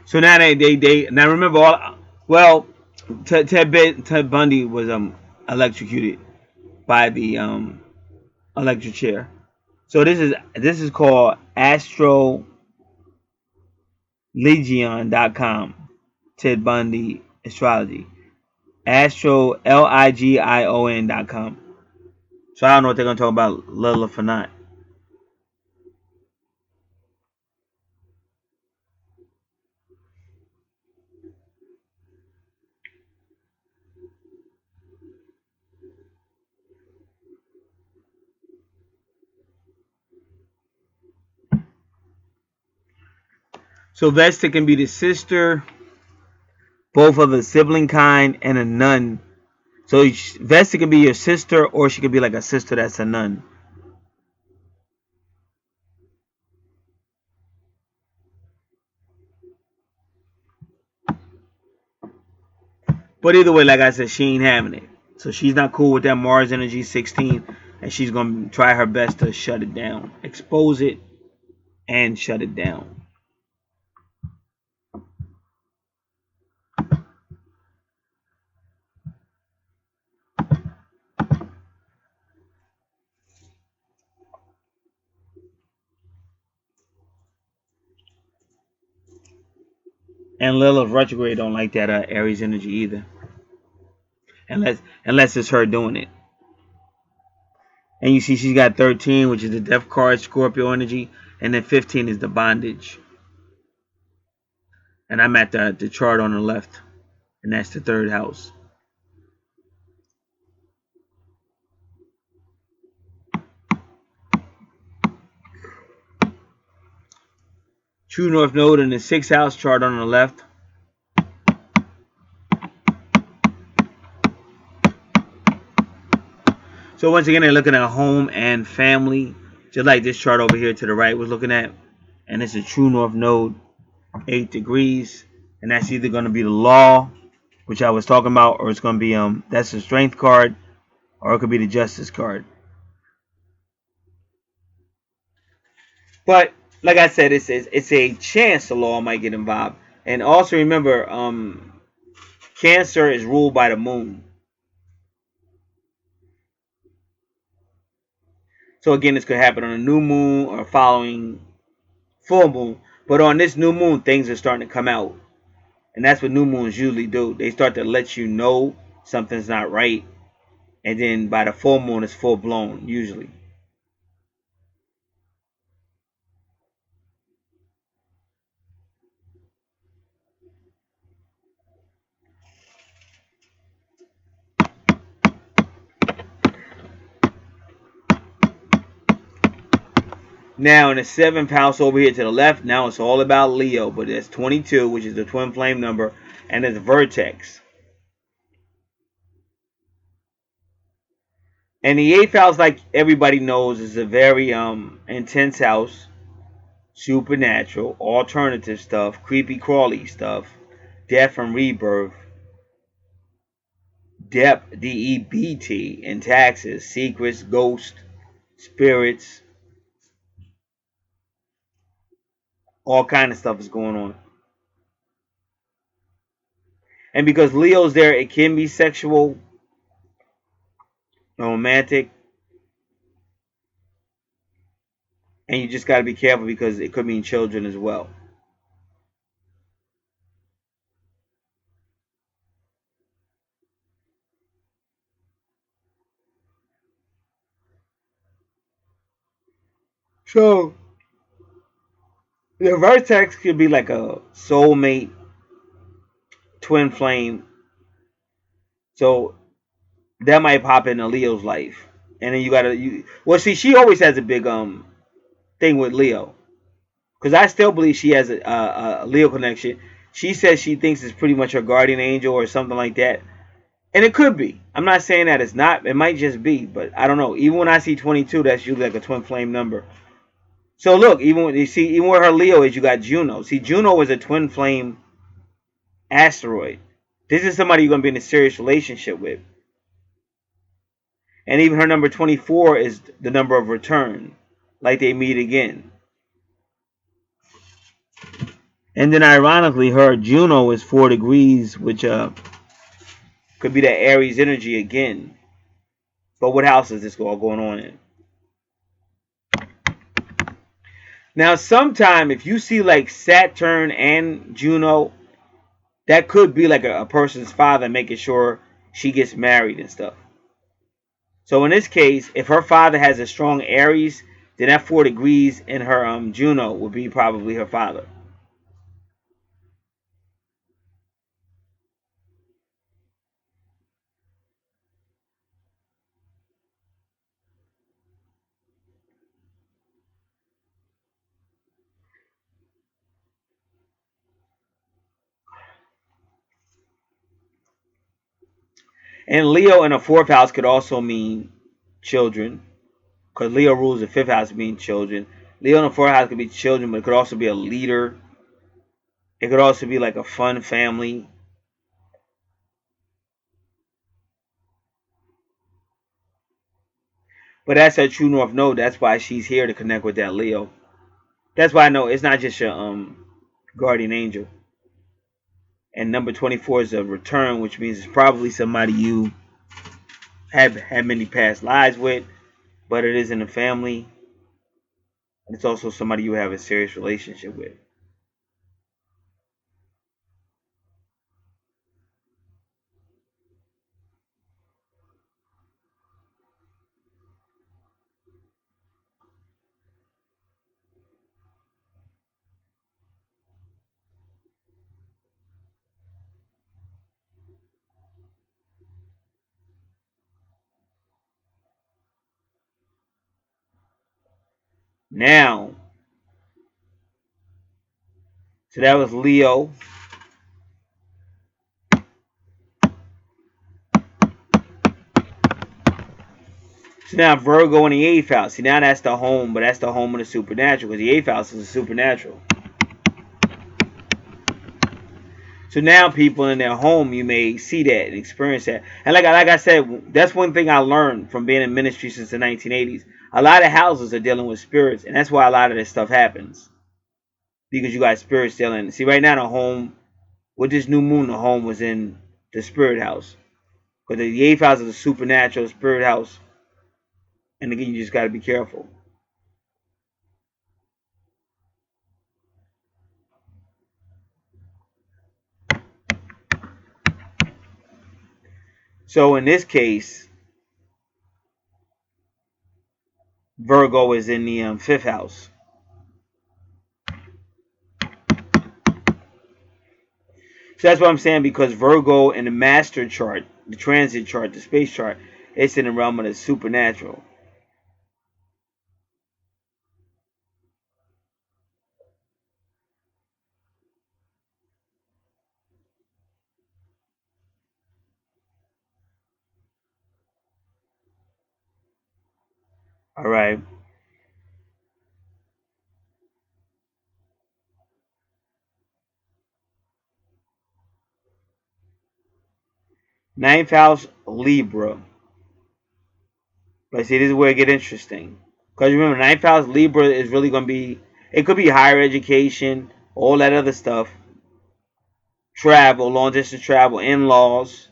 So now they now remember all. Well, Ted Bundy was electrocuted by the electric chair. So this is called astrolegion.com. Ted Bundy astrology. Ligion.com. So I don't know what they're gonna talk about Lilith or not. So Vesta can be the sister, both of the sibling kind, and a nun. So Vesta can be your sister, or she could be like a sister that's a nun. But either way, like I said, she ain't having it. So she's not cool with that Mars energy 16, and she's gonna try her best to shut it down, expose it, and shut it down. And Lilith retrograde don't like that Aries energy either, unless it's her doing it. And you see she's got 13, which is the death card, Scorpio energy, and then 15 is the bondage. And I'm at the chart on the left, and that's the third house. True North Node in the sixth house chart on the left. So once again, they're looking at home and family, Just like this chart over here to the right was looking at. And it's a true north node, 8 degrees. And that's either going to be the law, which I was talking about, or it's going to be, that's the strength card, or it could be the justice card. But like I said, it's a chance the law might get involved. And also remember, Cancer is ruled by the moon. So again, this could happen on a new moon or following full moon. But on this new moon, things are starting to come out. And that's what new moons usually do. They start to let you know something's not right. And then by the full moon, it's full blown, usually. Now in the 7th house over here to the left, now it's all about Leo. But it's 22, which is the twin flame number. And it's vertex. And the 8th house, like everybody knows, is a very intense house. Supernatural, alternative stuff, creepy crawly stuff, death and rebirth, debt, DEBT, and taxes, secrets, ghosts, spirits, all kind of stuff is going on. And because Leo's there, it can be sexual, romantic, and you just got to be careful because it could mean children as well. So the vertex could be like a soulmate, twin flame. So that might pop into Leo's life, and then well, see, she always has a big thing with Leo, because I still believe she has a Leo connection. She says she thinks it's pretty much her guardian angel or something like that, and it could be. I'm not saying that it's not. It might just be, but I don't know. Even when I see 22, that's usually like a twin flame number. So look, even when you see, even where her Leo is, you got Juno. See, Juno was a twin flame asteroid. This is somebody you're gonna be in a serious relationship with. And even her number 24 is the number of return, like they meet again. And then ironically, her Juno is 4 degrees, which could be that Aries energy again. But what house is this all going on in? Now, sometime if you see like Saturn and Juno, that could be like a person's father making sure she gets married and stuff. So in this case, if her father has a strong Aries, then that 4 degrees in her Juno would be probably her father. And Leo in a 4th house could also mean children, because Leo rules the 5th house, mean children. Leo in the 4th house could be children, but it could also be a leader. It could also be like a fun family. But that's her true north node. That's why she's here to connect with that Leo. That's why I know it's not just your guardian angel. And number 24 is a return, which means it's probably somebody you have had many past lives with, but it is in the family. And it's also somebody you have a serious relationship with. Now, so that was Leo. So now Virgo in the eighth house. See, now that's the home, but that's the home of the supernatural because the eighth house is the supernatural. So now people in their home, you may see that and experience that. And like I said, that's one thing I learned from being in ministry since the 1980s. A lot of houses are dealing with spirits, and that's why a lot of this stuff happens. Because you got spirits dealing. See, right now the home, with this new moon, the home was in the spirit house. Because the eighth house is a supernatural spirit house. And again, you just got to be careful. So in this case, Virgo is in the fifth house. So that's what I'm saying, because Virgo in the master chart, the transit chart, the space chart, it's in the realm of the supernatural. All right. Ninth house, Libra. But see, this is where it get interesting. Because remember, ninth house, Libra is really going to be, it could be higher education, all that other stuff, travel, long distance travel, in laws,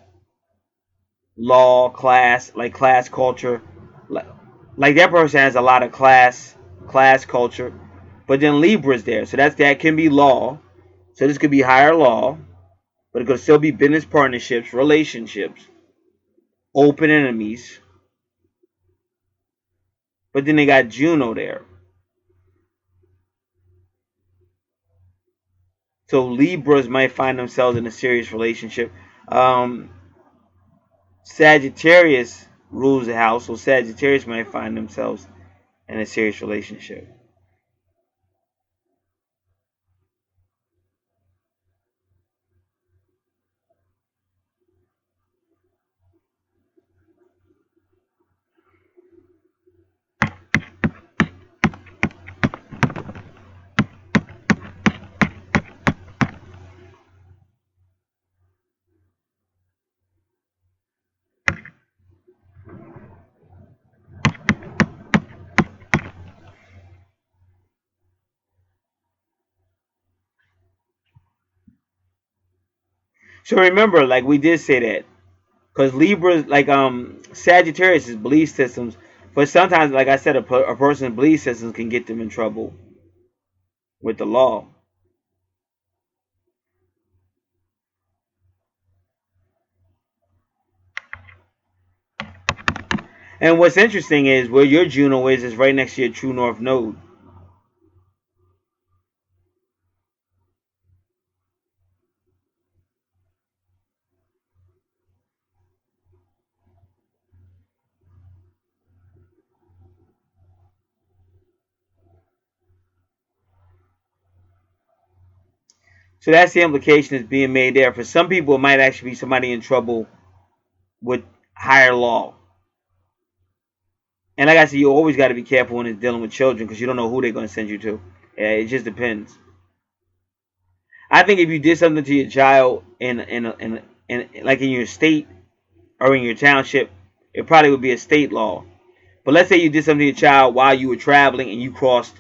law, class, like class culture. Like that person has a lot of class culture. But then Libra's there. So that can be law. So this could be higher law, but it could still be business partnerships, relationships, open enemies. But then they got Juno there. So Libras might find themselves in a serious relationship. Um, Sagittarius rules the house, so Sagittarius might find themselves in a serious relationship. So remember, like we did say that, because Libras, like Sagittarius is belief systems, but sometimes, like I said, a person's belief systems can get them in trouble with the law. And what's interesting is where your Juno is right next to your true north node. So that's the implication that's being made there. For some people, it might actually be somebody in trouble with higher law. And like I said, you always got to be careful when it's dealing with children because you don't know who they're going to send you to. Yeah, it just depends. I think if you did something to your child in like in your state or in your township, it probably would be a state law. But let's say you did something to your child while you were traveling and you crossed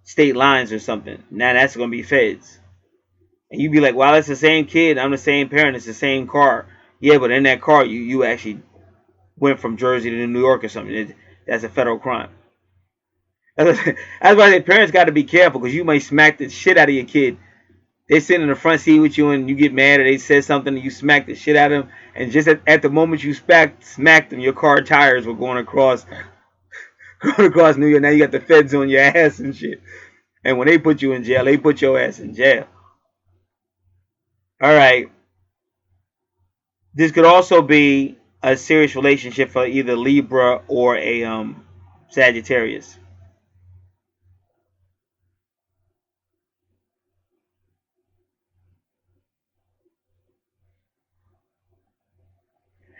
state lines or something. Now that's going to be feds. And you'd be like, "Wow, it's the same kid. I'm the same parent. It's the same car." Yeah, but in that car, you actually went from Jersey to New York or something. That's a federal crime. That's why the parents got to be careful because you might smack the shit out of your kid. They sit in the front seat with you and you get mad or they said something and you smack the shit out of them. And just at the moment you smacked them, your car tires were going across going across New York. Now you got the feds on your ass and shit. And when they put you in jail, they put your ass in jail. All right. This could also be a serious relationship for either Libra or a Sagittarius.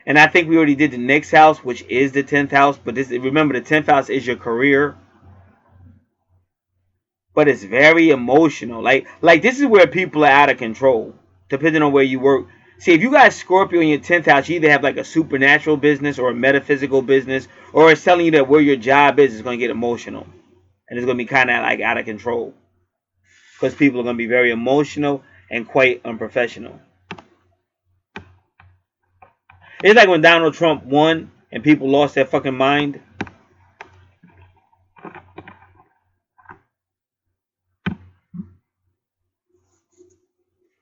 And I think we already did the next house, which is the 10th house. But this, remember, the 10th house is your career, but it's very emotional. Like this is where people are out of control, depending on where you work. See, if you got Scorpio in your 10th house, you either have like a supernatural business or a metaphysical business, or it's telling you that where your job is going to get emotional, and it's going to be kind of like out of control because people are going to be very emotional and quite unprofessional. It's like when Donald Trump won and people lost their fucking mind.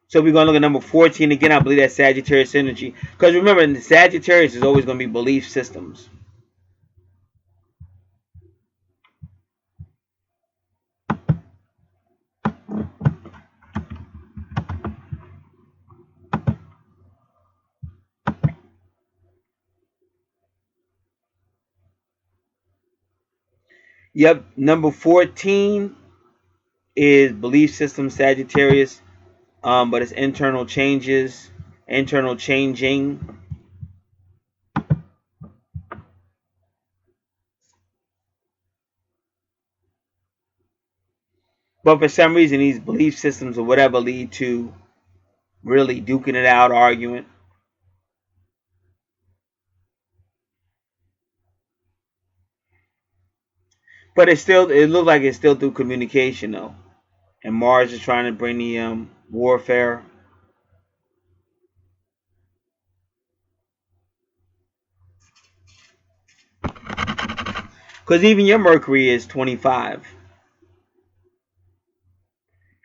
So we're going to look at number 14 again. I believe that's Sagittarius energy. Because remember, in the Sagittarius is always going to be belief systems. Yep, number 14 is belief system Sagittarius, but it's internal changes, internal changing. But for some reason, these belief systems or whatever lead to really duking it out, arguing. But it looks like it's still through communication though. And Mars is trying to bring the warfare. Because even your Mercury is 25.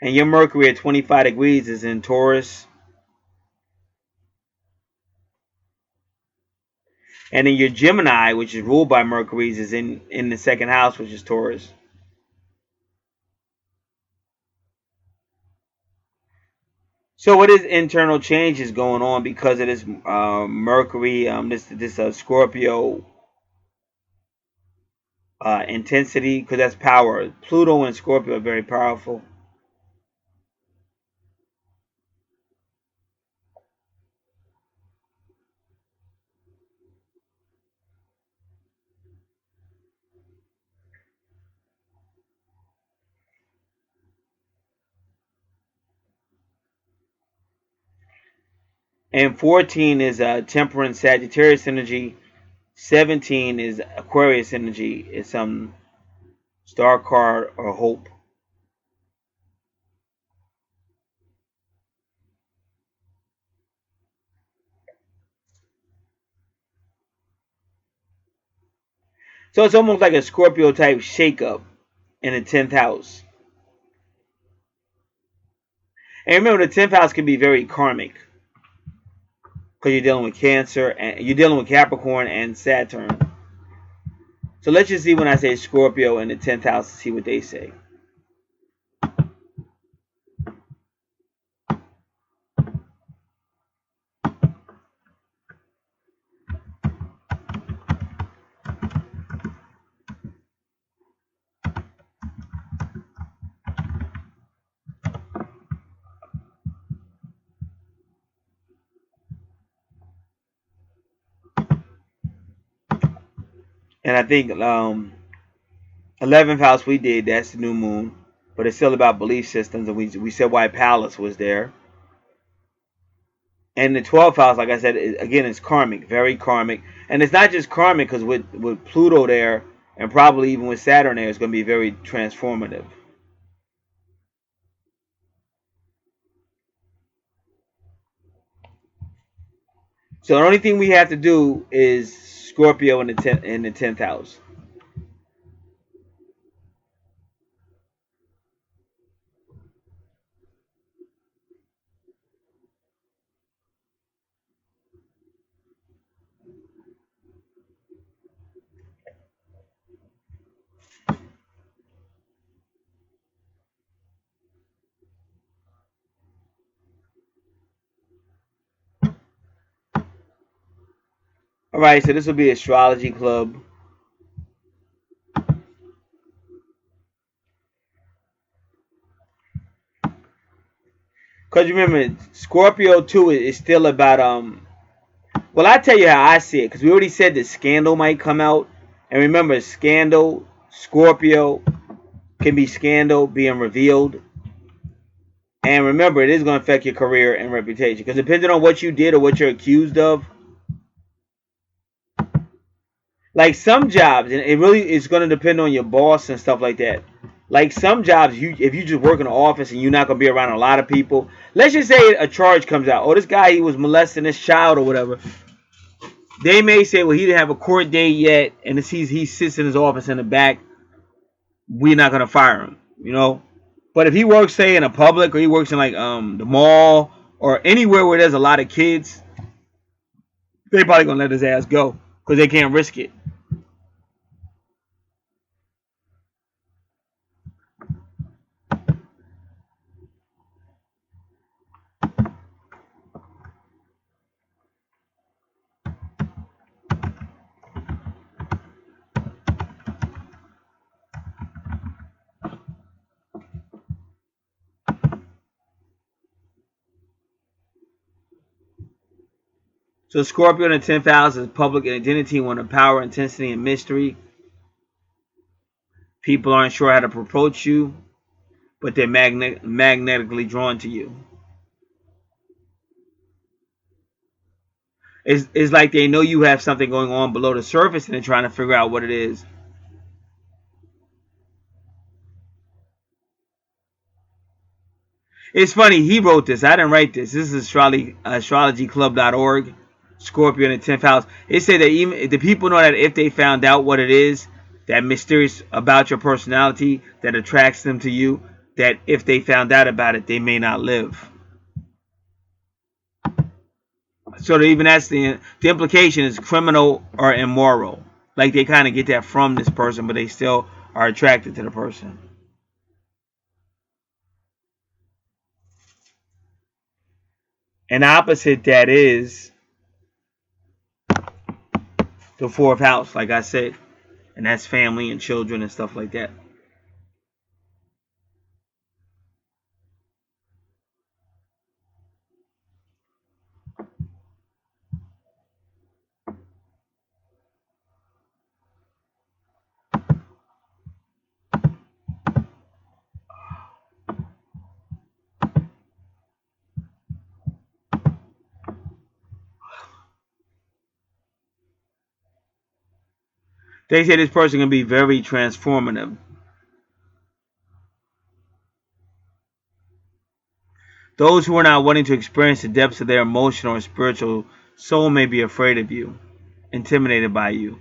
And your Mercury at 25 degrees is in Taurus. And then your Gemini, which is ruled by Mercury, is in the second house, which is Taurus. So what is internal changes going on because of this Mercury, this Scorpio intensity? Because that's power. Pluto and Scorpio are very powerful. And 14 is Temperance Sagittarius energy. 17 is Aquarius energy. It's star card or hope. So it's almost like a Scorpio type shakeup in the 10th house. And remember, the 10th house can be very karmic because you're dealing with Cancer and you're dealing with Capricorn and Saturn. So let's just see when I say Scorpio in the 10th house to see what they say. And I think 11th house we did, that's the new moon. But it's still about belief systems. And we said why Pallas was there. And the 12th house, like I said, again, it's karmic, very karmic. And it's not just karmic because with Pluto there and probably even with Saturn there, it's going to be very transformative. So the only thing we have to do is Scorpio in the tenth house. All right, so this will be Astrology Club. Because remember, Scorpio too is still about Well, I tell you how I see it, because we already said that Scandal might come out. And remember, Scandal, Scorpio can be Scandal being revealed. And remember, it is going to affect your career and reputation. Because depending on what you did or what you're accused of, like some jobs, and it really is going to depend on your boss and stuff like that. Like some jobs, if you just work in an office and you're not going to be around a lot of people, let's just say a charge comes out. Oh, this guy, he was molesting this child or whatever. They may say, well, he didn't have a court date yet, and he sits in his office in the back. We're not going to fire him, you know. But if he works, say, in a public, or he works in like the mall or anywhere where there's a lot of kids, they probably gonna let his ass go because they can't risk it. So Scorpio in the 10th house is public identity, one of power, intensity, and mystery. People aren't sure how to approach you, but they're magnetically drawn to you. It's like they know you have something going on below the surface and they're trying to figure out what it is. It's funny, he wrote this. I didn't write this. This is astrologyclub.org. Scorpio in the 10th house. It said that even the people know that if they found out what it is, that mysterious about your personality that attracts them to you, that if they found out about it, they may not live. So even that's the implication is criminal or immoral. Like they kind of get that from this person, but they still are attracted to the person. And opposite that is the fourth house, like I said, and that's family and children and stuff like that. They say this person can be very transformative. Those who are not wanting to experience the depths of their emotional or spiritual soul may be afraid of you, intimidated by you.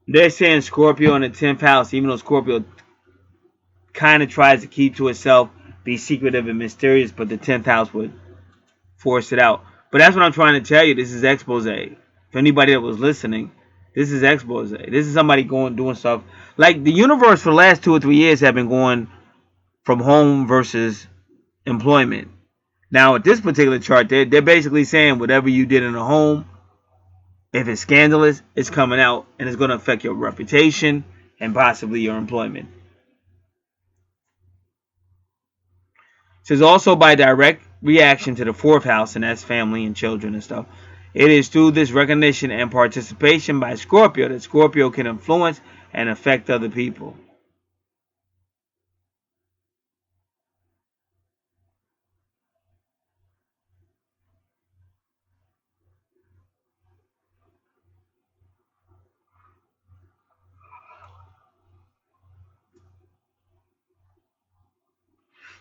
They're saying Scorpio in the 10th house, even though Scorpio kind of tries to keep to itself, be secretive and mysterious, but the 10th house would force it out. But that's what I'm trying to tell you. This is expose. For anybody that was listening, this is expose. This is somebody doing stuff. Like the universe for the last 2 or 3 years have been going from home versus employment. Now, with this particular chart, they're basically saying whatever you did in the home, if it's scandalous, it's coming out and it's going to affect your reputation and possibly your employment. It says also by direct reaction to the fourth house, and that's family and children and stuff. It is through this recognition and participation by Scorpio that Scorpio can influence and affect other people.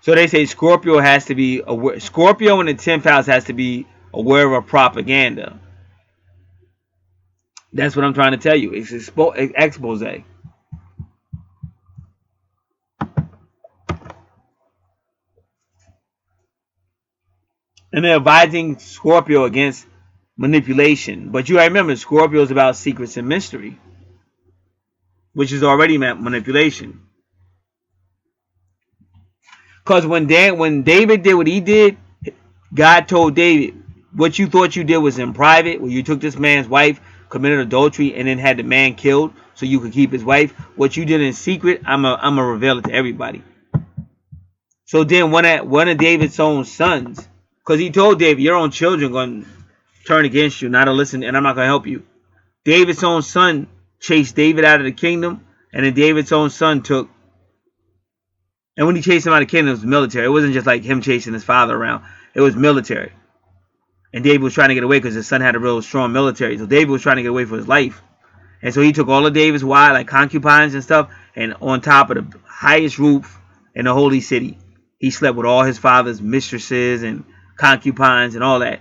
So they say Scorpio has to be aware. Scorpio in the 10th house has to be aware of propaganda. That's what I'm trying to tell you. It's expose. And they're advising Scorpio against manipulation. But you gotta remember, Scorpio is about secrets and mystery, which is already manipulation. Because when David did what he did, God told David, what you thought you did was in private, where you took this man's wife, committed adultery, and then had the man killed so you could keep his wife. What you did in secret, I'm going to reveal it to everybody. So then one of David's own sons, because he told David, your own children are going to turn against you, not to listen, and I'm not going to help you. David's own son chased David out of the kingdom, and then David's own son took, and when he chased him out of the kingdom, it was military. It wasn't just like him chasing his father around. It was military. And David was trying to get away because his son had a real strong military. So David was trying to get away for his life. And so he took all of David's wives, like concubines and stuff, and on top of the highest roof in the holy city, he slept with all his father's mistresses and concubines and all that,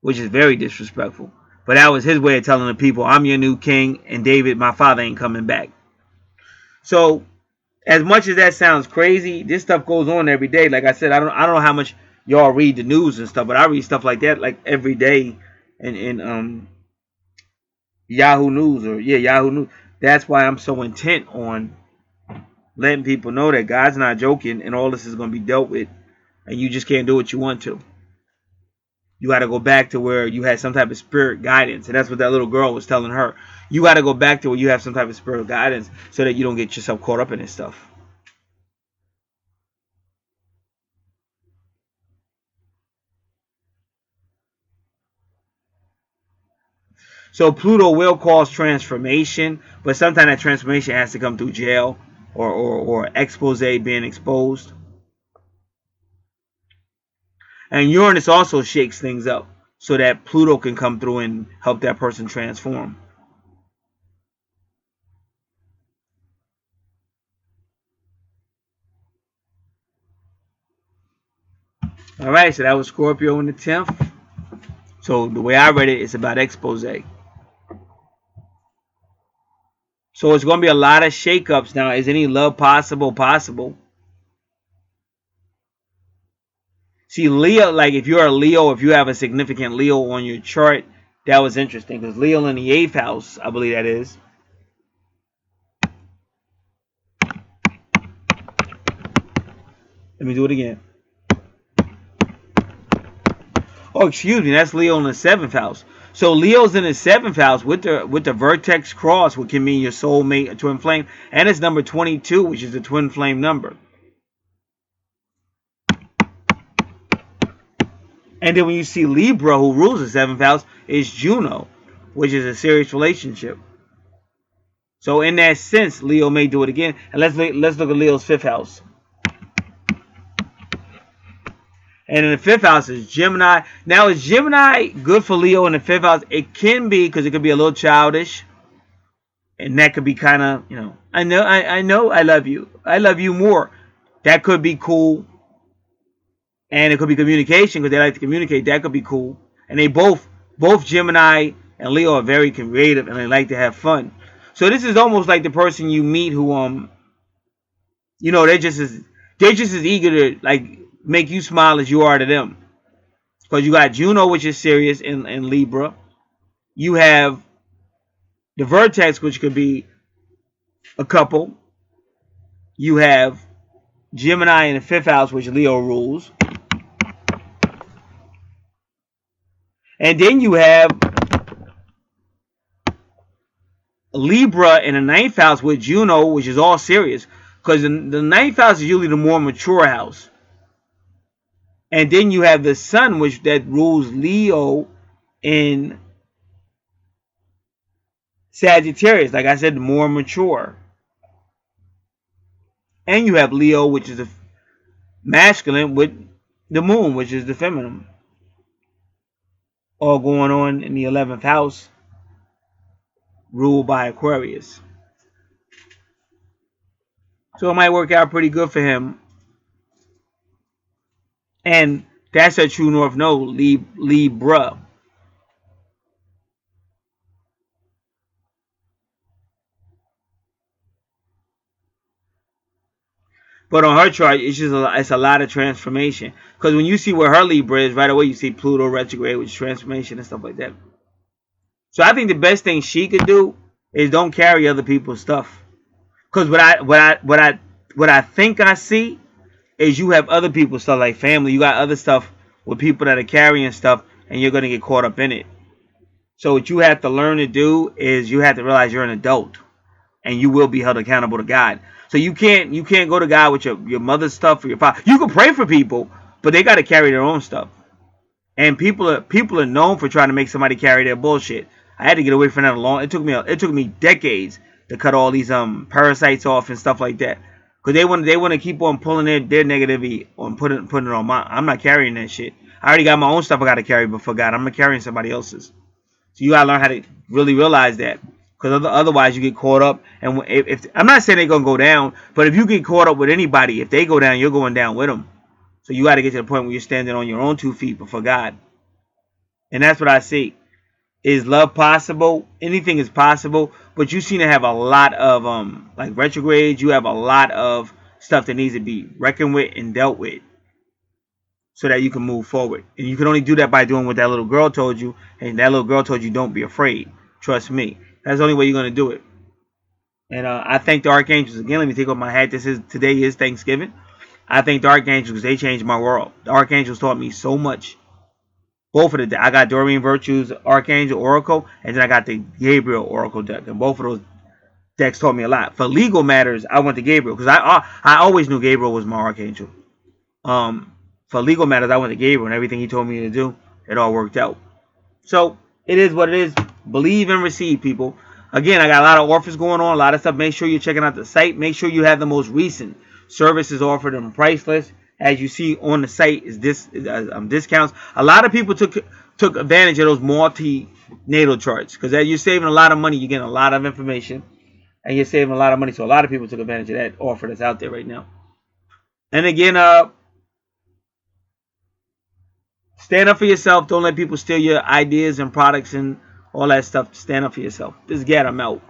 which is very disrespectful. But that was his way of telling the people, I'm your new king, and David, my father, ain't coming back. So as much as that sounds crazy, this stuff goes on every day. Like I said, I don't know how much y'all read the news and stuff, but I read stuff like that like every day in Yahoo News Yahoo News. That's why I'm so intent on letting people know that God's not joking and all this is going to be dealt with, and you just can't do what you want to. You got to go back to where you had some type of spirit guidance, and that's what that little girl was telling her. You got to go back to where you have some type of spiritual guidance so that you don't get yourself caught up in this stuff. So Pluto will cause transformation, but sometimes that transformation has to come through jail or expose being exposed. And Uranus also shakes things up so that Pluto can come through and help that person transform. All right, so that was Scorpio in the 10th. So the way I read it, it's about expose. So it's going to be a lot of shakeups now. Is any love possible? Possible. See, Leo, like if you're a Leo, if you have a significant Leo on your chart, that was interesting because Leo in the 8th house, I believe that is. Let me do it again. Oh, excuse me, that's Leo in the 7th house. So Leo's in the 7th house with the vertex cross, which can mean your soulmate, a twin flame, and it's number 22, which is the twin flame number. And then when you see Libra, who rules the 7th house, is Juno, which is a serious relationship. So in that sense, Leo may do it again. And let's look at Leo's 5th house. And in the 5th house is Gemini. Now, is Gemini good for Leo in the 5th house? It can be, because it could be a little childish. And that could be kind of, I know I love you. I love you more. That could be cool. And it could be communication, because they like to communicate. That could be cool. And they both Gemini and Leo are very creative, and they like to have fun. So this is almost like the person you meet who, they're just as eager to like make you smile as you are to them. Because you got Juno, which is serious in Libra. You have the vertex, which could be a couple. You have Gemini in the 5th house, which Leo rules. And then you have Libra in the 9th house with Juno, which is all serious. Because the 9th house is usually the more mature house. And then you have the Sun, that rules Leo in Sagittarius. Like I said, more mature. And you have Leo, which is the masculine, with the Moon, which is the feminine. All going on in the 11th house, ruled by Aquarius. So it might work out pretty good for him. And that's a true North Node, Libra. But on her chart, it's a lot of transformation. Because when you see where her Libra is, right away you see Pluto retrograde, which is transformation and stuff like that. So I think the best thing she could do is don't carry other people's stuff. Because what I think I see is you have other people's stuff like family. You got other stuff with people that are carrying stuff, and you're gonna get caught up in it. So what you have to learn to do is you have to realize you're an adult, and you will be held accountable to God. So you can't go to God with your mother's stuff or your father. You can pray for people, but they got to carry their own stuff. And people are known for trying to make somebody carry their bullshit. I had to get away from that long. It took me decades to cut all these parasites off and stuff like that. Cause they want to keep on pulling their negativity on putting it on my. I'm not carrying that shit. I already got my own stuff I got to carry before God. I'm not carrying somebody else's. So you gotta learn how to really realize that, because otherwise you get caught up. And if I'm not saying they're gonna go down, but if you get caught up with anybody, if they go down, you're going down with them. So you got to get to the point where you're standing on your own 2 feet before God. And that's what I see. Is love possible? Anything is possible, but you seem to have a lot of like retrogrades. You have a lot of stuff that needs to be reckoned with and dealt with, so that you can move forward. And you can only do that by doing what that little girl told you. And that little girl told you, don't be afraid. Trust me. That's the only way you're gonna do it. And I thank the Archangels again. Let me take off my hat. Today is Thanksgiving. I thank the Archangels because they changed my world. The Archangels taught me so much. Both of I got Doreen Virtue's Archangel Oracle, and then I got the Gabriel Oracle deck, and both of those decks taught me a lot. For legal matters, I went to Gabriel because I always knew Gabriel was my Archangel. For legal matters, I went to Gabriel, and everything he told me to do, it all worked out. So it is what it is. Believe and receive, people. Again, I got a lot of offers going on, a lot of stuff. Make sure you're checking out the site. Make sure you have the most recent services offered and price list. As you see on the site, is discounts. A lot of people took advantage of those multi-natal charts, because as you're saving a lot of money, you're getting a lot of information, and you're saving a lot of money. So a lot of people took advantage of that offer that's out there right now. And again, stand up for yourself. Don't let people steal your ideas and products and all that stuff. Stand up for yourself. This is Gad. I'm out.